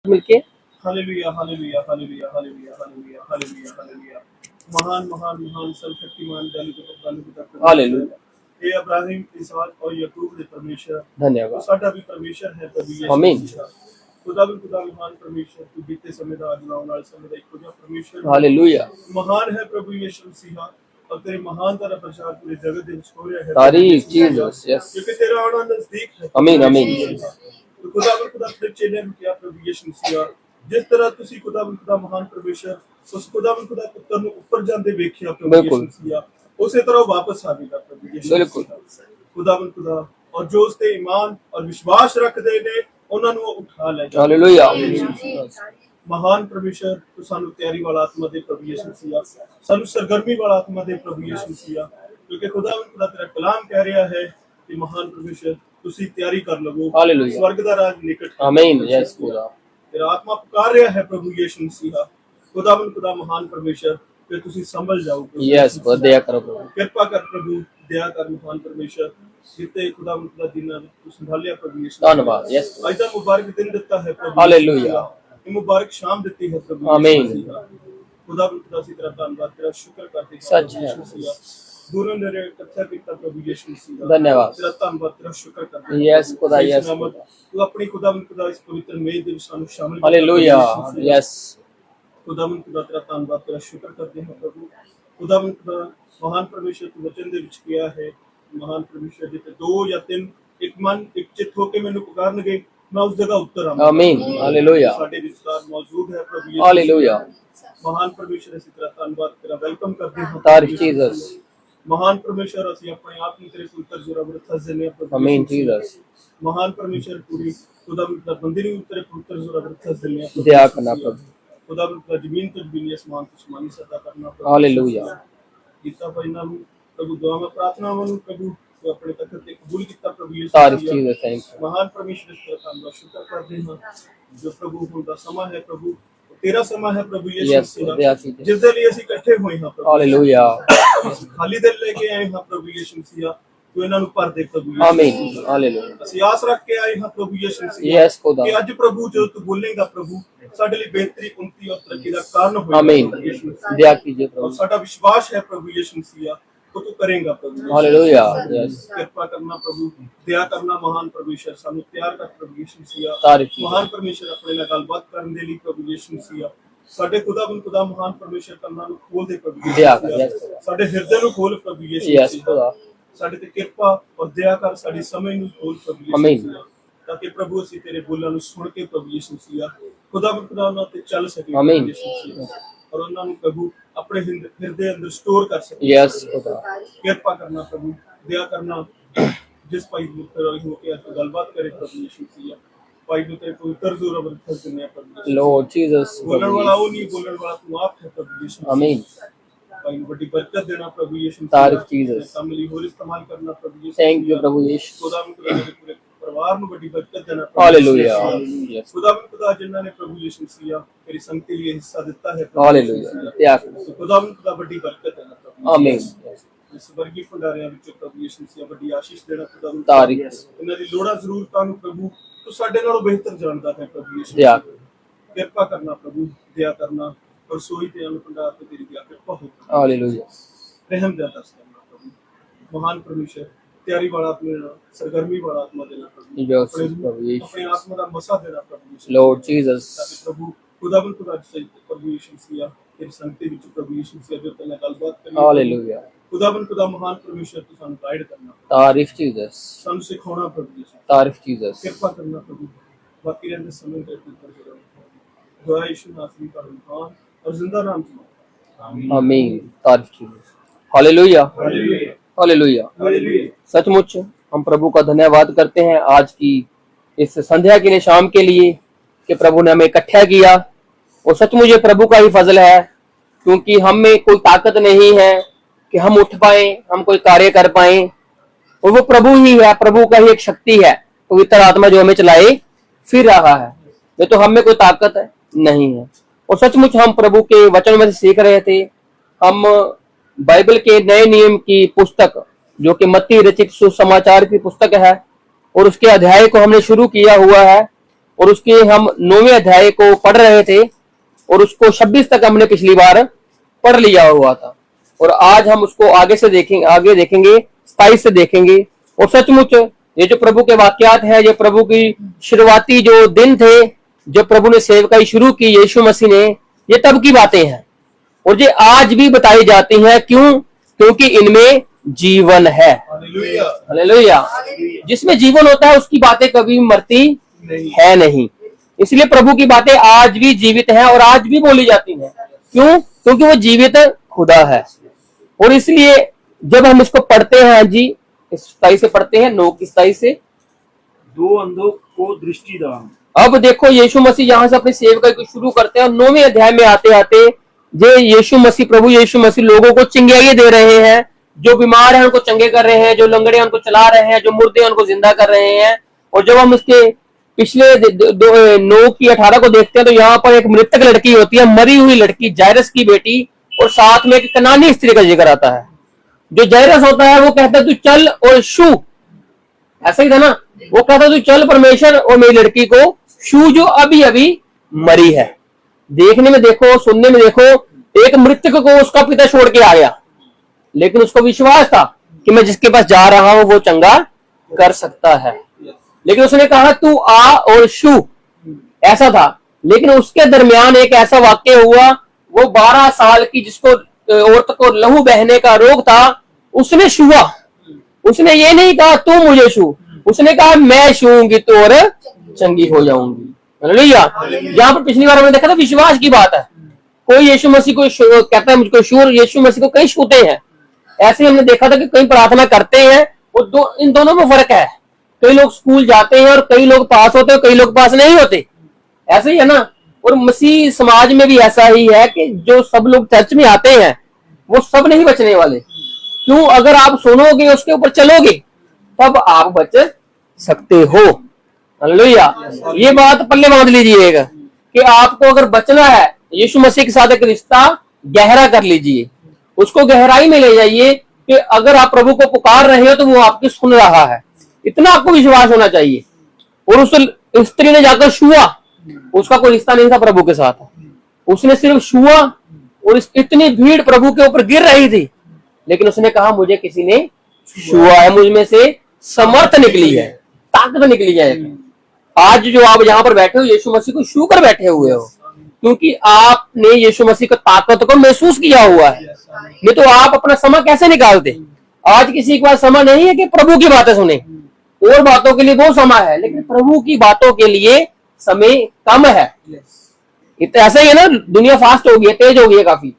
मिलके hallelujah hallelujah hallelujah hallelujah hallelujah hallelujah hallelujah महान महान महान सर्वशक्तिमान जानी पिता हालेलुया। परमेश्वर हे अब्राहिम इसहाक और याकूब के परमेश्वर तो धन्यवाद। साडा भी परमेश्वर है प्रभु यीशु आमीन। मसीह खुदा महान परमेश्वर तू बीते समय दा आज नाल नाल समय दा इको जिहा परमेश्वर हालेलुया। महान है प्रभु यीशु मसीह और तेरे महानता का प्रचार पूरे जगत दे विच हो रहा है तारीफ जीसस यस क्योंकि तेरा आना नजदीक है। आमीन आमीन। तो खुदा तेरे चेले ने किया प्रभु यीशु मसीह जिस तरह तुसी खुदा महान परमेश्वर उस खुदा पुत्र ਨੂੰ ਉੱਪਰ ਜਾਂਦੇ ਵੇਖਿਆ ਪ੍ਰਭੂ ਯਿਸੂ ਮਸੀਹ ਉਸੇ ਤਰ੍ਹਾਂ ਵਾਪਸ ਆਵੇਗਾ ਪ੍ਰਭु ਯਿਸੂ बिल्कुल खुदा और जो उस ते ईमान और विश्वास रखते ने ਉਹਨਾਂ ਨੂੰ ਉਠਾ ਲੈ ਜਾ हालेलुया। महान परमेश्वर तू सानू तैयारी वाला आत्मा दे प्रभु यीशु मसीह सानू सरगर्मी वाला आत्मा दे प्रभु यीशु मसीह क्योंकि खुदा तेरा कलाम कह रहा है कि महान परमेश्वर तुसी तैयारी कर लवो हालेलुया। स्वर्ग दा राज निकट आमीन यस खुदा। तेरा आत्मा पुकार रहा है प्रभु यीशु मसीह खुदा महान परमेश्वर फिर तुसी संभल जाओ यस दया करो प्रभु। कृपा कर प्रभु दया कर महान परमेश्वर जिते खुदा दिन तू संभालिया प्रभु यीशु धन्यवाद यस आज दा मुबारक दिन दिता है प्रभु हालेलुया। ये मुबारक शाम दी है प्रभु आमीन। खुदा सी तेरा धन्यवाद तेरा शुक्र करते हैं सच है। दूरों नेरे इकट्ठा किया प्रभु यीशु मसीह धन्यवाद तेरा धन्यवाद तेरा शुक्र करते हैं यस खुदा यस तू अपनी खुदा इस पवित्र मेज दे विच सानू शामिल हालेलुया यस खुदा तेरा धन्यवाद तेरा शुक्र करते हैं प्रभु खुदा महान परमेश्वर तू वचन दे विच किया है महान परमेश्वर जिते दो या तीन एक मन एक चित होके मैनू पुकारनगे मैं उस जगह उत्तर आऊंगा आमीन हालेलुया साडे विचार मौजूद है प्रभु यीशु हालेलुया। महान परमेश्वर ਅਸੀਂ तेरा धन्यवाद तेरा वेलकम करते हैं तारीफ जीसस महान परमेश्वर ਅਸੀਂ ਆਪਣੇ ਆਪ ਨੂੰ ਤੇਰੇ ਪੁੱਤਰ ਜ਼ੋਰਾਵਰ ਥੱਸੇ ਨੇ प्रभु आमीन जीसस महान परमेश्वर पूरी खुदा बंदी ਨੂੰ तेरे पुत्र ਜ਼ੋਰਾਵਰ थੱਸੇ ने दया करना प्रभु खुदा जमीन तो जमीन आसमान तो आसमानी सदा करना हालेलुया। गीता पाइना प्रभु दुआ में प्रार्थना मनु प्रभु तो अपने तक ते कबूल किया प्रभु यीशु तारीफ जीसस थैंक यू महान परमेश्वर तेरा धन्यवाद शुक्र करते हैं जो प्रभु उनका समय है प्रभु तेरा समय है प्रभु यीशु यस दया मसीह कीजिए जिस दे लिए ਅਸੀਂ ਇਕੱਠੇ ਹੋਏ ਹਾਂ प्रभु हालेलुया खाली दिल लेके आए हैं प्रभु यीशु मसीह तू ਇਹਨਾਂ ਨੂੰ ਭਰ ਦੇ प्रभु यीशु आमीन हालेलुया ਅਸੀਂ ਆਸ ਰੱਖ ਕੇ ਆਏ ਹਾਂ प्रभु यीशु मसीह यस खुदा कि ਅੱਜ प्रभु जो तू बोलेगा प्रभु ਸਾਡੇ ਲਈ ਬਿਹਤਰੀ ਉन्नति और तरक्की ਦਾ ਕਾਰਨ ਹੋਏਗਾ आमीन यीशु मसीह दया कीजिए और प्रभु साडा विश्वास है प्रभु यीशु मसीह तो तू करेगा प्रभु हालेलुया यस कृपा करना प्रभु दया करना महान परमेश्वर सानू प्यार कर प्रभु यीशु मसीह तारीफ कीजिए महान परमेश्वर अपने नाल गलबात करन दे लई प्रभु यीशु मसीह साडे खुदा महान परमेश्वर करना नु खोल दे प्रभु दया कर यस साडे हृदय नु खोल प्रभु यीशु यस खुदा साडे ते कृपा और दया कर साडी समय नु खोल प्रभु यीशु आमीन। मसीह ताकि प्रभु ਅਸੀਂ तेरे बोलां नु सुन के प्रभु यीशु मसीह खुदा ਉਹਨਾਂ ਤੇ ਚੱਲ ਸਕੇ आमीन यीशु मसीह और ਉਹਨਾਂ ਨੂੰ प्रभु अपने हृदय अंदर स्टोर कर सके यस खुदा कृपा करना प्रभु दया करना जिस भाई हो के आज गलबात करे प्रभु यीशु मसीह भाई ਨੂੰ ਤੇ ਕੋਈ ਤਰਜ਼ और बरकत देने प्रभु लॉर्ड जीसस बोलने वाला वो नहीं बोलने वाला तू आप है प्रभु यीशु मसीह आमीन भाई ਨੂੰ बड़ी बरकत देना प्रभु यीशु मसीह तारीफ जीसस अमली और इस्तेमाल करना प्रभु यीशु थैंक यू प्रभु यीशु खुदा ਨੂੰ पूरे परिवार ਨੂੰ बड़ी बरकत देना हालेलुया यस खुदा जिन्होंने ने प्रभु यीशु मसीह तेरी संगति लिए हिस्सा देता है हालेलुया दया कर खुदा बड़ी बरकत देना प्रभु आमीन इस वर्गी भंडारियां विचों प्रभु यीशु मसीह बड़ी आशीष देना खुदा ਨੂੰ तारीफ ਇਹਨਾਂ ਦੀ ਲੋੜਾਂ ਜ਼ਰੂਰਤਾਂ ਨੂੰ ਪ੍ਰਭੂ ਤੂੰ ਸਾਡੇ ਨਾਲੋਂ ਬਿਹਤਰ ਜਾਣਦਾ ਹੈ ਪ੍ਰਭੂ ਯੀਸ਼ੂ दया कर ਕਿਰਪਾ ਕਰਨਾ ਪ੍ਰਭੂ ਦਇਆ ਕਰਨਾ ਔਰ ਸੋਈ ਤੇ ਅਨ ਭੰਡਾਰ ਤੇ ਤੇਰੀ ਦਇਆ ਕਿਰਪਾ ਹੋ हालेलुया रहम दया दस करना प्रभु महान परमेश्वर तैयारी वाला अपने सरगर्मी वाला आत्मा देना प्रभु यस प्रभु यीशु अपने आत्मा का मसा देना प्रभु यीशु लॉर्ड जीसस ताकि प्रभु खुदा से प्रभु यीशु मसीह तेरी संगति विच प्रभु यीशु मसीह जो तेरे गलबात करनी हालेलुया खुदा महान परमेश्वर तू सानू गाइड करना तारीफ जीसस सानू सिखाना प्रभु यीशु तारीफ जीसस कृपा करना प्रभु बाकी रहते समय के ऊपर दुआ यीशु नासरी का महान और जिंदा नाम से आमीन तारीफ Jesus hallelujah hallelujah hallelujah. Hallelujah सचमुच हम प्रभु का धन्यवाद करते हैं आज की इस संध्या के लिए शाम के लिए कि प्रभु ने हमें इकट्ठा किया और सचमुच ये प्रभु का ही फजल है क्योंकि हम में कोई ताकत नहीं है कि हम उठ पाए हम कोई कार्य कर पाए और वो प्रभु ही है प्रभु का ही एक शक्ति है पवित्र आत्मा जो हमें चलाए फिर रहा है ये तो हम में कोई ताकत नहीं है और सचमुच हम प्रभु के वचन में से सीख रहे थे हम बाइबल के नए नियम की पुस्तक जो कि मत्ती रचित सुसमाचार की पुस्तक है और उसके अध्याय को हमने शुरू किया हुआ है और उसके हम 9वें अध्याय को पढ़ रहे थे और उसको 26 तक हमने पिछली बार पढ़ लिया हुआ था, और आज हम उसको आगे देखेंगे 27 से देखेंगे। और सचमुच ये जो प्रभु के वाक्यात है, ये प्रभु की शुरुआती जो दिन थे, जब प्रभु ने सेवकाई शुरू की यीशु मसीह ने, ये तब की बातें हैं और ये आज भी बताई जाती हैं। क्यों? क्योंकि इनमें जीवन है। हालेलुया। हालेलुया। जिसमें जीवन होता है उसकी बातें कभी मरती है नहीं। इसलिए प्रभु की बातें आज भी जीवित हैं और आज भी बोली जाती हैं। क्यों? क्योंकि वो जीवित खुदा है। और इसलिए जब हम इसको पढ़ते हैं, हाँ जी, इस 27 से पढ़ते हैं, 9 की 27 से, दो अंधों को दृष्टि दान। अब देखो यीशु मसीह यहां से अपनी सेवकाई को शुरू करते हैं और 9वें अध्याय में आते आते प्रभु यीशु मसीह लोगों को चिंगाई दे रहे हैं। जो बीमार हैं उनको चंगे कर रहे हैं, जो लंगड़े हैं उनको चला रहे हैं, जो मुर्दे हैं उनको जिंदा कर रहे हैं। और जब हम इसके पिछले 9 की 18 को देखते हैं तो यहाँ पर एक मृतक लड़की होती है, मरी हुई लड़की, जायरस की बेटी, और साथ में एक कनानी स्त्री का जिक्र आता है। जो जायरस होता है वो कहता है तू चल और छू, ऐसा ही था ना, वो कहता तू चल परमेश्वर और मेरी लड़की को छू जो अभी अभी मरी है। देखने में देखो, सुनने में देखो, एक मृतक को उसका पिता छोड़ के आ गया, लेकिन उसको विश्वास था कि मैं जिसके पास जा रहा हूं वो चंगा कर सकता है। लेकिन उसने कहा तू आ और छू, ऐसा था। लेकिन उसके दरमियान एक ऐसा वाक्य हुआ, वो 12 साल की जिसको औरत को लहू बहने का रोग था, उसने छुआ। उसने ये नहीं कहा तू मुझे छू, उसने कहा मैं छूंगी तो और चंगी हो जाऊंगी। हालेलुया। यहाँ पर पिछली बार हमने देखा था विश्वास की बात है। कोई यीशु मसीह को कहता है मुझको छू, और यीशु मसीह को कई छूते हैं। ऐसे हमने देखा था कि कई प्रार्थना करते हैं, और इन दोनों में फर्क है। कई लोग स्कूल जाते हैं और कई लोग पास होते हैं, कई लोग पास नहीं होते, ऐसे ही है ना। और मसीह समाज में भी ऐसा ही है कि जो सब लोग चर्च में आते हैं वो सब नहीं बचने वाले। क्यों? अगर आप सुनोगे, उसके ऊपर चलोगे, तब आप बच सकते हो। हालेलुया। ये बात पल्ले बांध लीजिएगा कि आपको अगर बचना है, यीशु मसीह के साथ एक रिश्ता गहरा कर लीजिए, उसको गहराई में ले जाइए कि अगर आप प्रभु को पुकार रहे हो तो वो आपकी सुन रहा है। इतना आपको विश्वास होना चाहिए। और उस स्त्री ने जाकर छुआ, उसका कोई रिश्ता नहीं था प्रभु के साथ, उसने सिर्फ छुआ, और इतनी भीड़ प्रभु के ऊपर गिर रही थी, लेकिन उसने कहा मुझे किसी ने छुआ है, मुझ में से समर्थ निकली है, ताकत निकली है। आज जो आप यहाँ पर बैठे हो, यीशु मसीह को छू कर बैठे हुए हो, क्योंकि आपने यीशु मसीह की ताकत को महसूस किया हुआ है। नहीं तो आप अपना समय कैसे निकालते? आज किसी के पास समय नहीं है कि प्रभु की बातें सुने, और बातों के लिए बहुत समय है, लेकिन प्रभु की बातों के लिए समय कम है। ऐसा ही है ना, दुनिया फास्ट हो गई है, तेज हो गई है काफी,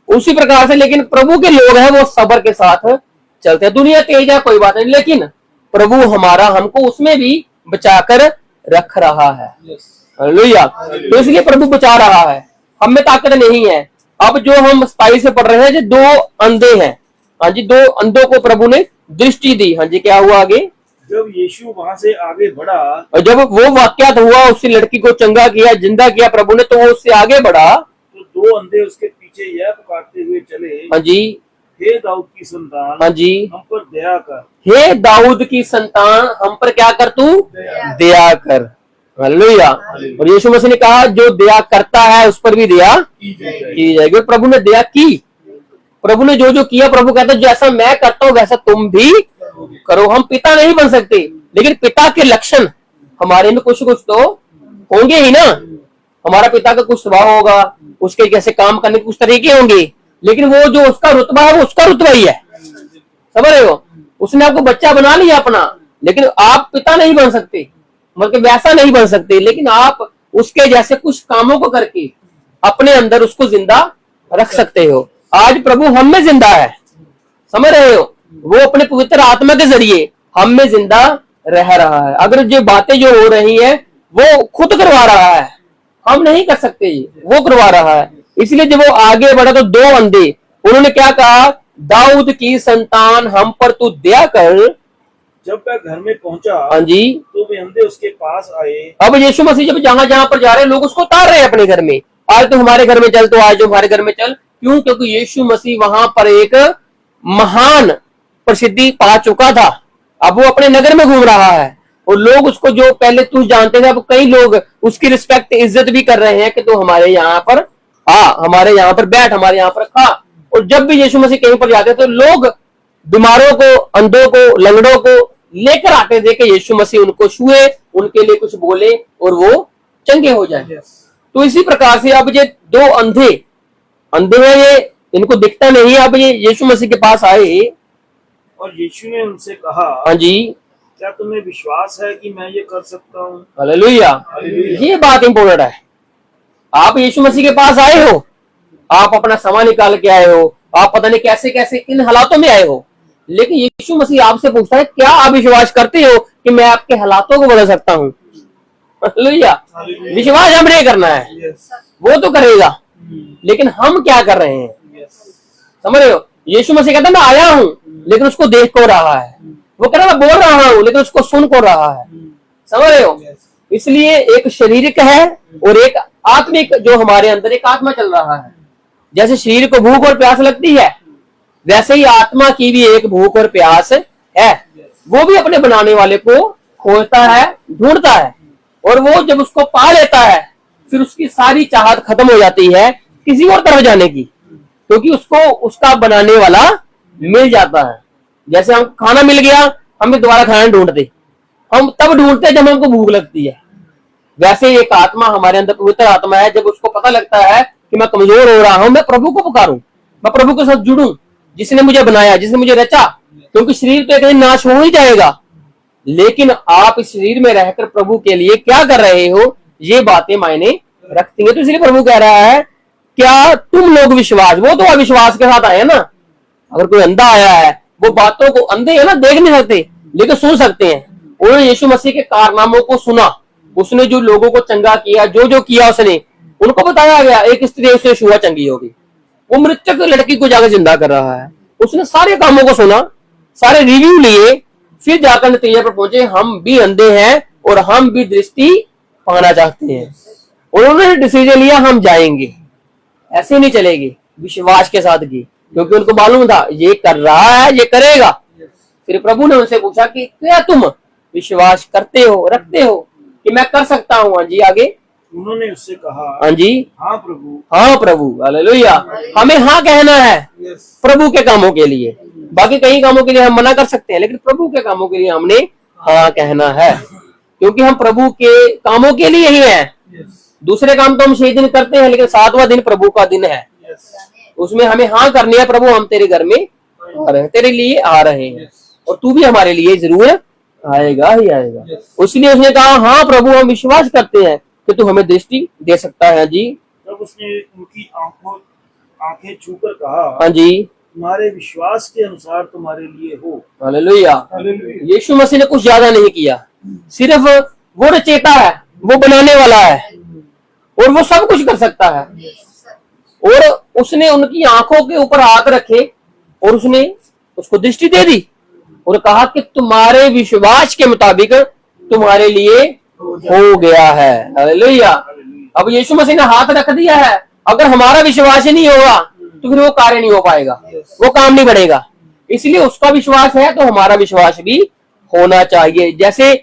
उसी प्रकार से। लेकिन प्रभु के लोग हैं वो सब्र के साथ चलते हैं। दुनिया तेज है कोई बात नहीं, लेकिन प्रभु हमारा हमको उसमें भी बचाकर रख रहा है। हालेलुया। तो इसलिए प्रभु बचा रहा है, हम में ताकत नहीं है। अब जो हम 27 से पढ़ रहे हैं, जो 2 अंधे हैं, हाँ जी, 2 अंधों को प्रभु ने दृष्टि दी। हाँ जी, क्या हुआ आगे? जब यीशु वहां से आगे बढ़ा, और जब वो वाक्यात हुआ, उसकी लड़की को चंगा किया, जिंदा किया प्रभु ने, तो वो उससे आगे बढ़ा, तो 2 अंधे उसके पीछे यह पुकारते हुए चले, हाँ जी, हे दाऊद की संतान, हाँ जी, हम पर दया कर। हे दाऊद की संतान, हम पर क्या कर तू? दया कर। हालेलुया। और यीशु मसीह ने कहा जो दया करता है उस पर भी दया की जाएगी। प्रभु ने दया की, प्रभु ने जो जो किया, प्रभु कहता है जैसा मैं करता हूँ वैसा तुम भी करो। हम पिता नहीं बन सकते, लेकिन पिता के लक्षण हमारे में कुछ कुछ तो होंगे ही ना। हमारा पिता का कुछ स्वभाव होगा, उसके जैसे काम करने के कुछ तरीके होंगे, लेकिन वो जो उसका रुतबा है वो उसका रुतबा ही है। समझ रहे हो? उसने आपको बच्चा बना लिया अपना, लेकिन आप पिता नहीं बन सकते, मतलब वैसा नहीं बन सकते, लेकिन आप उसके जैसे कुछ कामों को करके अपने अंदर उसको जिंदा रख सकते हो। आज प्रभु हम में जिंदा है, समझ रहे हो? वो अपने पवित्र आत्मा के जरिए हम में जिंदा रह रहा है। अगर जो बातें जो हो रही है वो खुद करवा रहा है, हम नहीं कर सकते, वो करवा रहा है। इसलिए जब वो आगे बढ़ा तो 2 अंधे, उन्होंने क्या कहा? दाऊद की संतान, हम पर तू दया कर। जब वह घर में पहुंचा, हाँ जी, तो वे अंधे उसके पास आए। अब यीशु मसीह जब जहां जहां पर जा रहे हैं, लोग उसको उतार रहे हैं अपने घर में। आज तो हमारे घर में चल, तो आज जो हमारे घर में चल। क्यों? क्योंकि यीशु मसीह वहां पर एक महान प्रसिद्धि पा चुका था। अब वो अपने नगर में घूम रहा है, और लोग उसको, जो पहले तू जानते थे, अब कई लोग उसकी रिस्पेक्ट इज्जत भी कर रहे हैं कि तू हमारे यहाँ पर आ, हमारे यहाँ पर बैठ, हमारे यहाँ पर खा। और जब भी यीशु मसीह कहीं पर जाते तो लोग बीमारों को, अंधों को, लंगड़ों को लेकर आते थे कि यीशु मसीह उनको छुए, उनके लिए कुछ बोले और वो चंगे हो जाए। तो इसी प्रकार से अब ये दो अंधे हैं, ये इनको दिखता नहीं है, अब ये यीशु मसीह के पास आए और यीशु ने उनसे कहा, हाँ जी, क्या तुम्हें विश्वास है कि मैं ये कर सकता हूँ? हालेलुया। ये बात इंपॉर्टेंट है। आप यीशु मसीह के पास आए हो, आप अपना समय निकाल के आए हो, आप पता नहीं कैसे कैसे इन हालातों में आए हो, लेकिन यीशु मसीह आपसे पूछता है, क्या आप विश्वास करते हो कि मैं आपके हालातों को बदल सकता हूँ? हालेलुया। विश्वास हमने करना है, वो तो करेगा, लेकिन हम क्या कर रहे हैं? समझ रहे हो? यीशु मसीह कहता है मैं आया हूँ, लेकिन उसको देख को रहा है। वो कह रहा मैं बोल रहा हूँ, लेकिन उसको सुन को रहा है। समझ रहे हो? इसलिए एक शारीरिक है और एक आत्मिक, जो हमारे अंदर एक आत्मा चल रहा है। जैसे शरीर को भूख और प्यास लगती है, वैसे ही आत्मा की भी एक भूख और प्यास है। वो भी अपने बनाने वाले को खोजता है, ढूंढता है, और वो जब उसको पा लेता है, फिर उसकी सारी चाहत खत्म हो जाती है किसी और तरफ जाने की, क्योंकि उसको उसका बनाने वाला मिल जाता है। जैसे हम खाना मिल गया, हमें दोबारा खाना ढूंढते, हम तब ढूंढते जब हमको भूख लगती है। वैसे एक आत्मा हमारे अंदर, पवित्र आत्मा है, जब उसको पता लगता है कि मैं कमजोर हो रहा हूं, मैं प्रभु को पुकारूं, मैं प्रभु के साथ जुड़ूं, जिसने मुझे बनाया, जिसने मुझे रचा, क्योंकि शरीर तो एक दिन नाश हो ही जाएगा, लेकिन आप इस शरीर में रहकर प्रभु के लिए क्या कर रहे हो, ये बातें मायने रखती है। तो इसलिए प्रभु कह रहा है, क्या तुम लोग विश्वास, वो तो अविश्वास के साथ आए ना। अगर कोई अंधा आया है, वो बातों को, अंधे है ना, देख नहीं सकते लेकिन सुन सकते हैं। उन्होंने यीशु मसीह के कारनामों को सुना, उसने जो लोगों को चंगा किया, जो जो किया उसने, उनको बताया गया। एक स्त्री उससे छुआ, चंगी होगी। वो मृतक लड़की को जाकर जिंदा कर रहा है। उसने सारे कामों को सुना, सारे रिव्यू लिए, फिर जाकर नतीजे पर पहुंचे, हम भी अंधे हैं और हम भी दृष्टि पाना चाहते हैं। उन्होंने डिसीजन लिया, हम जाएंगे, ऐसे नहीं चलेगी, विश्वास के साथ की, क्योंकि उनको मालूम था ये कर रहा है, ये करेगा। फिर प्रभु ने उनसे पूछा कि क्या तुम विश्वास करते हो, रखते हो कि मैं कर सकता हूँ? हाँ जी, आगे उन्होंने उससे कहा, हाँ जी, हाँ प्रभु, हाँ प्रभु। हालेलुया। हमें हाँ कहना है प्रभु के कामों के लिए। बाकी कई कामों के लिए हम मना कर सकते हैं, लेकिन प्रभु के कामों के लिए हमने हाँ कहना है, क्योंकि हम प्रभु के कामों के लिए ही हैं। दूसरे काम तो हम 6 दिन करते हैं, लेकिन 7वां दिन प्रभु का दिन है, उसमें हमें हाँ करनी है। प्रभु, हम तेरे घर में आ रहे हैं, तेरे लिए आ रहे हैं, और तू भी हमारे लिए जरूर आएगा ही आएगा। इसलिए उसने कहा, हाँ प्रभु, हम विश्वास करते हैं कि तू हमें दृष्टि दे सकता है। जी, तब उसने उनकी आंखें छूकर कहा, हाँ जी, तुम्हारे विश्वास के अनुसार तुम्हारे लिए हो। हालेलुया। यीशु मसीह ने कुछ ज्यादा नहीं किया, सिर्फ वो रचेता है, वो बनाने वाला है, और वो सब कुछ कर सकता है। और उसने उनकी आंखों के ऊपर हाथ रखे और उसने उसको दृष्टि दे दी और कहा कि तुम्हारे विश्वास के मुताबिक तुम्हारे लिए हो गया है। हालेलुया। अब यीशु मसीह ने हाथ रख दिया है, अगर हमारा विश्वास ही नहीं होगा तो फिर वो कार्य नहीं हो पाएगा, वो काम नहीं बढ़ेगा। इसलिए उसका विश्वास है तो हमारा विश्वास भी होना चाहिए। जैसे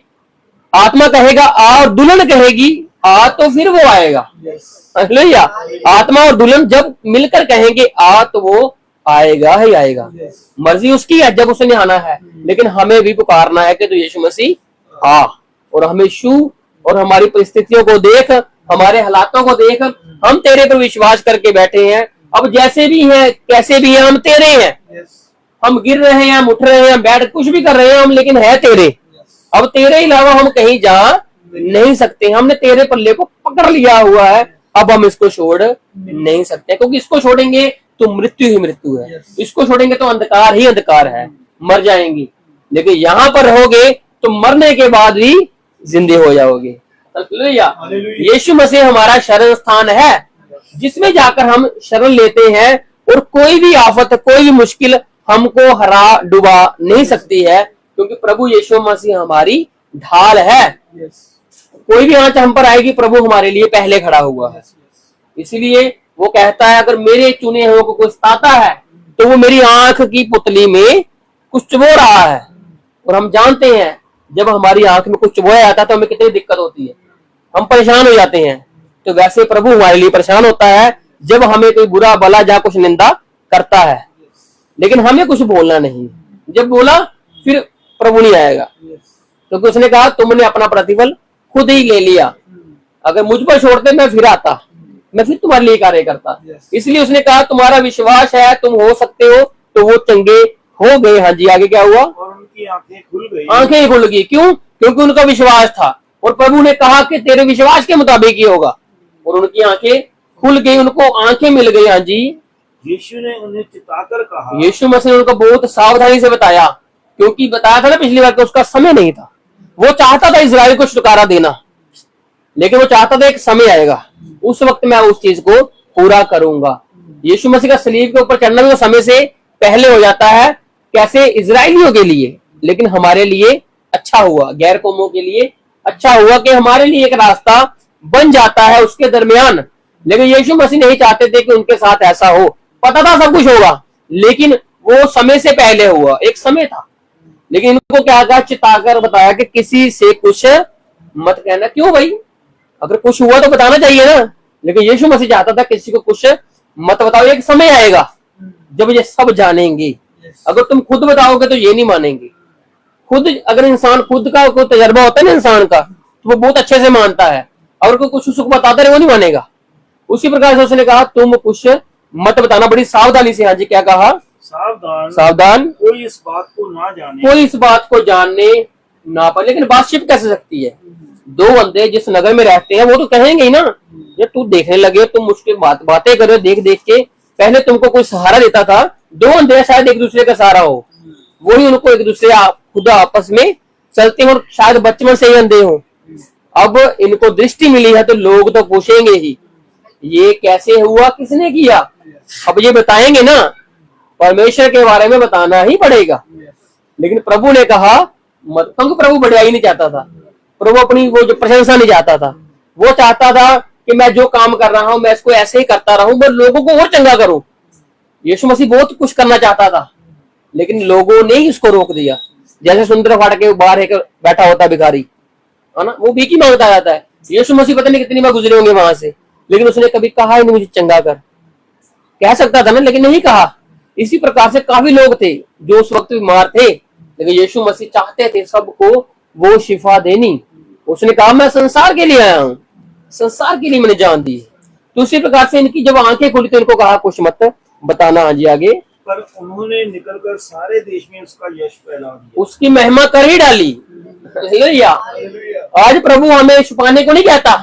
आत्मा कहेगा आ और दुल्हन कहेगी आ, तो फिर वो आएगा। हालेलुया। आत्मा और दुल्हन जब मिलकर कहेंगे आ, तो वो आएगा ही आएगा। मर्जी उसकी है जब उसने आना है, लेकिन हमें भी पुकारना है कि तो यीशु मसीह आ, और हमें छू, और हमारी परिस्थितियों को देख, हमारे हालातों को देख, हम तेरे पर विश्वास करके बैठे हैं। अब जैसे भी हैं, कैसे भी हैं, हम तेरे हैं। हम गिर रहे हैं, हम उठ रहे हैं, बैठ कुछ भी कर रहे हैं हम, लेकिन है तेरे। अब तेरे अलावा हम कहीं जा नहीं सकते। हमने तेरे पल्ले को पकड़ लिया हुआ है, अब हम इसको छोड़ नहीं सकते, क्योंकि इसको छोड़ेंगे तो मृत्यु ही मृत्यु है, इसको छोड़ेंगे तो अंधकार ही अंधकार है, मर जाएंगी। लेकिन यहाँ पर रहोगे तो मरने के बाद भी जिंदे हो जाओगे। हालेलुया। यीशु मसीह हमारा शरण स्थान है, जिसमें जाकर हम शरण लेते हैं, और कोई भी आफत, कोई भी मुश्किल हमको हरा डुबा नहीं सकती है, क्योंकि प्रभु यीशु मसीह हमारी ढाल है। कोई भी आंच हम पर आएगी, प्रभु हमारे लिए पहले खड़ा हुआ है। इसलिए वो कहता है, अगर मेरे चुने हुए को कोई सताता है तो वो मेरी आंख की पुतली में कुछ चुभो रहा है। और हम जानते हैं जब हमारी आंख में कुछ चुभोया जाता है तो हमें कितनी दिक्कत होती है, हम परेशान हो जाते हैं। तो वैसे प्रभु हमारे लिए परेशान होता है जब हमें कोई बुरा भला या कुछ निंदा करता है, लेकिन हमें कुछ बोलना नहीं। जब बोला फिर प्रभु नहीं आएगा, क्योंकि उसने कहा तुमने अपना प्रतिफल खुद ही ले लिया। अगर मुझ पर छोड़ते मैं फिर आता, मैं फिर तुम्हारे लिए कार्य करता। इसलिए उसने कहा तुम्हारा विश्वास है, तुम हो सकते हो। तो वो चंगे हो गए। हाँ जी, आगे क्या हुआ? और उनकी आंखें खुल गई। आंखें ही खुल गई। क्यों? क्योंकि उनका विश्वास था और प्रभु ने कहा कि तेरे विश्वास के मुताबिक ही होगा, और उनकी आंखें खुल गई, उनको आंखें मिल गई। हाँ जी, यीशु ने उन्हें चिताकर कहा। यीशु मसीह ने उनको बहुत सावधानी से बताया, क्योंकि बताया था ना पिछली बार कि उसका समय नहीं था। वो चाहता था इजराइल को छुटकारा देना, लेकिन वो चाहता था एक समय आएगा, उस वक्त मैं उस चीज को पूरा करूंगा। यीशु मसीह का सलीब के ऊपर चढ़ना भी समय से पहले हो जाता है। कैसे? इजराइलियों के लिए, लेकिन हमारे लिए अच्छा हुआ, गैर कौमों के लिए अच्छा हुआ कि हमारे लिए एक रास्ता बन जाता है उसके दरमियान। लेकिन यीशु मसीह नहीं चाहते थे कि उनके साथ ऐसा हो। पता था सब कुछ होगा, लेकिन वो समय से पहले हुआ, एक समय था। लेकिन इनको क्या कहा? चिताकर बताया कि किसी से कुछ मत कहना। क्यों भाई? अगर कुछ हुआ तो बताना चाहिए ना। लेकिन यीशु मसीह चाहता था किसी को कुछ मत बताओ, एक समय आएगा जब ये सब जानेंगे। अगर तुम खुद बताओगे तो ये नहीं मानेंगे। खुद अगर इंसान खुद का कोई तजर्बा होता है ना इंसान का, तो वो बहुत अच्छे से मानता है। अगर कोई कुछ उसको बताता रहे वो नहीं मानेगा। उसी प्रकार से उसने कहा तुम कुछ मत बताना, बड़ी सावधानी से। हाँ जी, क्या कहा? सावधान, सावधान, कोई इस बात को ना जाने। कोई इस बात को जानने ना पाए। लेकिन बात छिप कैसे सकती है? दो बंदे जिस नगर में रहते हैं वो तो कहेंगे ही ना, ये तू देखने लगे, तुम मुझके बातें करो देख देख के। पहले तुमको कोई सहारा देता था, दो अंधे शायद एक दूसरे का सहारा हो, वही उनको एक दूसरे खुद आपस में चलते हो, शायद बचपन से ही अंधे हो। अब इनको दृष्टि मिली है तो लोग तो पूछेंगे ही ये कैसे हुआ, किसने किया। अब ये बताएंगे ना, परमेश्वर के बारे में बताना ही पड़ेगा। लेकिन प्रभु ने कहा मत, क्योंकि प्रभु बढ़ियाई नहीं चाहता था। प्रभु अपनी वो जो प्रशंसा नहीं चाहता था, वो चाहता था कि मैं जो काम कर रहा हूं मैं इसको ऐसे ही करता रहूं, पर लोगों को और चंगा करूं। यीशु मसीह बहुत कुछ करना चाहता था, लेकिन लोगों ने ही उसको रोक दिया। जैसे सुंदर फाटक के बाहर एक बैठा होता भिखारी है ना, वो भीख ही मांगता जाता है। यीशु मसीह पता नहीं कितनी बार गुजरे होंगे वहां से, लेकिन उसने कभी कहा ही नहीं मुझे चंगा कर। कह सकता था ना, लेकिन नहीं कहा। इसी प्रकार से काफी लोग थे जो उस वक्त बीमार थे, लेकिन यीशु मसीह चाहते थे सबको वो शिफा देनी। उसने कहा मैं संसार के लिए आया हूँ, संसार के लिए मैंने जान दी। तो उसी प्रकार से इनकी जब आंखें खुली तो इनको कहा कुछ मत बताना। हाँ जी, आगे। पर उन्होंने निकलकर सारे देश में उसका यश फैला दिया, उसकी महिमा कर ही डाली। हालेलुया। आज प्रभु हमें छुपाने को नहीं कहता,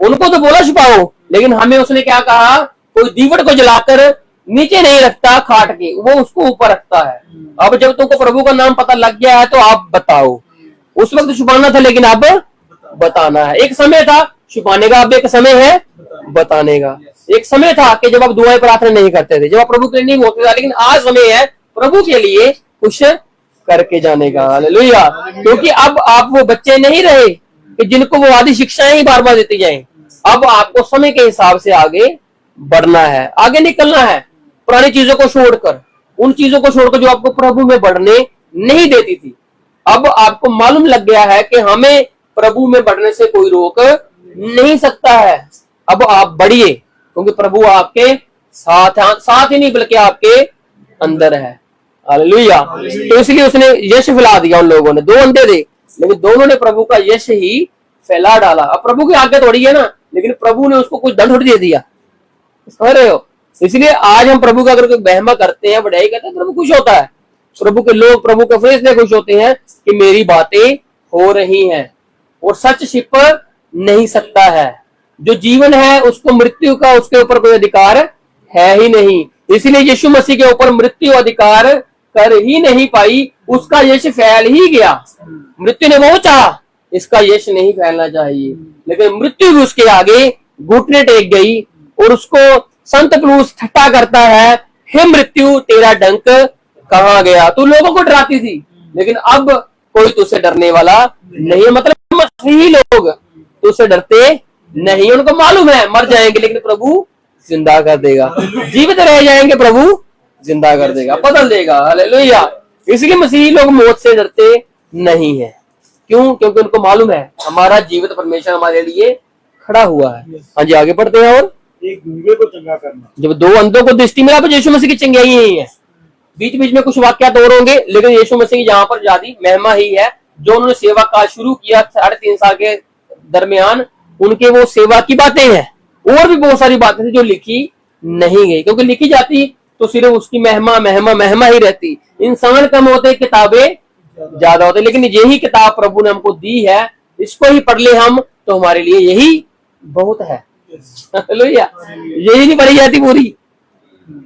उनको तो बोला छुपाओ, लेकिन हमें उसने क्या कहा? कोई दीवट को जलाकर नीचे नहीं रखता खाट के, वो उसको ऊपर रखता है। अब जब तुमको प्रभु का नाम पता लग गया है तो आप बताओ। उस वक्त छुपाना था, लेकिन अब बताना है। एक समय था छुपाने का, अब एक समय है बताने का। एक समय था कि जब आप दुआएं प्रार्थना नहीं करते थे, जब आप प्रभु के लिए नहीं बोलते थे, लेकिन आज समय है प्रभु के लिए कुछ करके जाने का। हालेलुया। क्योंकि अब आप वो बच्चे नहीं रहे कि जिनको वो आदि शिक्षाएं ही बार बार देती जाएं। अब आपको समय के हिसाब से आगे बढ़ना है, आगे निकलना है, पुरानी चीजों को छोड़कर, उन चीजों को छोड़कर जो आपको प्रभु में बढ़ने नहीं देती थी। अब आपको मालूम लग गया है कि हमें प्रभु में बढ़ने से कोई रोक नहीं सकता है। अब आप बढ़िए, क्योंकि प्रभु आपके साथ ही नहीं बल्कि आपके अंदर है। हालेलुया। तो इसलिए उसने यश फैला दिया। उन लोगों ने, दो अंधे थे लेकिन दोनों ने प्रभु का यश ही फैला डाला। अब प्रभु की आज्ञा थोड़ी है ना, लेकिन प्रभु ने उसको कुछ दंड दे दिया। समझ रहे हो? इसलिए आज हम प्रभु का अगर कोई महिमा करते हैं, बढ़ाई करते हैं, प्रभु खुश होता है। प्रभु के लोग प्रभु के फैसले खुश होते हैं कि मेरी बातें हो रही हैं, और सच छिप नहीं सकता है। जो जीवन है उसको मृत्यु का उसके ऊपर कोई अधिकार है ही नहीं। इसलिए यीशु मसीह के ऊपर मृत्यु अधिकार कर ही नहीं पाई, उसका यश फैल ही गया। मृत्यु ने वो चाहा, इसका यश नहीं फैलना चाहिए, लेकिन मृत्यु भी उसके आगे घुटने टेक गई। और उसको संत पौलुस ठट्ठा करता है, हे मृत्यु तेरा डंक कहाँ गया? तू लोगों को डराती थी, लेकिन अब कोई तुझसे डरने वाला नहीं है। मतलब मसीही लोग तुझसे डरते नहीं, उनको मालूम है मर जाएंगे लेकिन प्रभु जिंदा कर देगा, जीवित रह जाएंगे प्रभु जिंदा कर देगा, बदल देगा। हालेलुया। इसलिए मसीही लोग मौत से डरते नहीं है। क्यों? क्योंकि उनको मालूम है हमारा जीवित परमेश्वर हमारे लिए खड़ा हुआ है। हाँ जी, आगे बढ़ते हैं। और एक गूंगे को चंगा करना। जब दो अंधों को दृष्टि मिला तो यीशु मसीह की चंगाई यही है। बीच बीच में कुछ वाक्यात और होंगे, लेकिन यीशु मसीह की यहाँ पर ज्यादा महिमा ही है। जो उन्होंने सेवा काल शुरू किया 3.5 साल के दरमियान, उनके वो सेवा की बातें हैं। और भी बहुत सारी बातें थी जो लिखी नहीं गई, क्योंकि लिखी जाती तो सिर्फ उसकी महिमा महिमा महिमा ही रहती। इंसान कम होते, किताबें ज्यादा होते, लेकिन यही किताब प्रभु ने हमको दी है, इसको ही पढ़ ले हम तो हमारे लिए यही बहुत है। हालेलुया। यही नहीं पढ़ी जाती पूरी,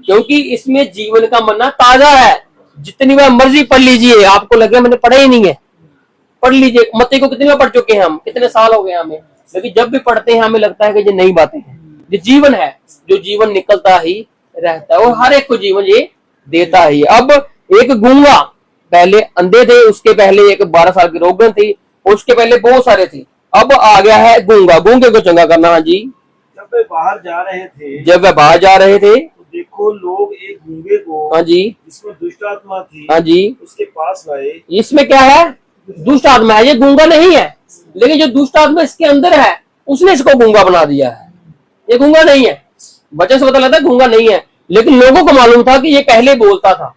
क्योंकि इसमें जीवन का मन्ना ताजा है। जितनी बार मर्जी पढ़ लीजिए, आपको लगे मैंने पढ़ा ही नहीं है, पढ़ लीजिए। मत्ती को कितनी बार पढ़ चुके हैं हम, कितने साल हो गए हमें, लेकिन जब भी पढ़ते हैं हमें लगता है कि ये नई बातें हैं। ये जीवन है, जो जीवन निकलता ही रहता है और हर एक को जीवन ये देता ही। अब एक गूंगा, पहले अंधे थे, उसके पहले एक 12 साल की रोगन थी, उसके पहले बहुत सारे थे। अब आ गया है गूंगा। गूंगे को चंगा करना। हाँ जी, जब वे बाहर जा रहे थे, जब वे बाहर जा रहे थे, तो देखो लोग एक गूंगे को, हाँ जी, जिसमें दुष्ट आत्मा थी, हाँ जी, उसके पास लाए। इसमें क्या है? दुष्ट आत्मा है। ये गूंगा नहीं है, लेकिन जो दुष्ट आत्मा इसके अंदर है उसने इसको गूंगा बना दिया है। ये गूंगा नहीं है, वजह से पता लगता है गूंगा नहीं है, लेकिन लोगों को मालूम था कि ये पहले बोलता था।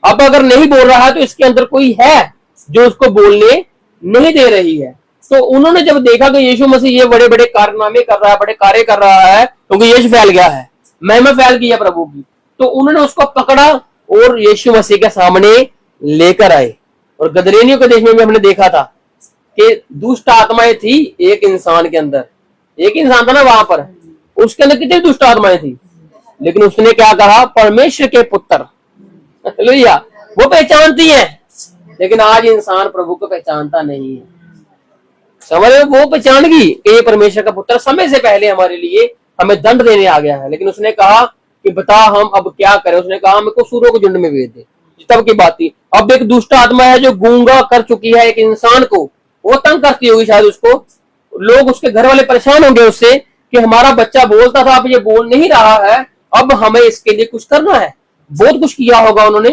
अब अगर नहीं बोल रहा है तो इसके अंदर कोई है जो उसको बोलने नहीं दे रही है। तो उन्होंने जब देखा कि यीशु मसीह ये बड़े बड़े कारनामे कर रहा है, बड़े कार्य कर रहा है, क्योंकि यीशु फैल गया है, महिमा फैल गई है प्रभु की, तो उन्होंने उसको पकड़ा और यीशु मसीह के सामने लेकर आए। और गदरेनियों के देश में भी हमने देखा था कि दुष्ट आत्माएं थी एक इंसान के अंदर। एक इंसान था ना वहां पर, उसके अंदर कितनी दुष्ट आत्माएं थी, लेकिन उसने क्या कहा? परमेश्वर के पुत्र। हालेलुया। वो पहचानती है, लेकिन आज इंसान प्रभु को पहचानता नहीं है। समझ रहे? वो पहचान गई कि ये परमेश्वर का पुत्र समय से पहले हमारे लिए हमें दंड देने आ गया है, लेकिन उसने कहा कि बता हम अब क्या करें। उसने कहा हमें को सूरों को झुंड में भेज दे। तब की बात थी। अब एक दुष्ट आत्मा है जो गूंगा कर चुकी है एक इंसान को, वो तंग करती होगी शायद उसको। लोग, उसके घर वाले परेशान होंगे उससे कि हमारा बच्चा बोलता था, अब ये बोल नहीं रहा है, अब हमें इसके लिए कुछ करना है। बहुत कुछ किया होगा उन्होंने,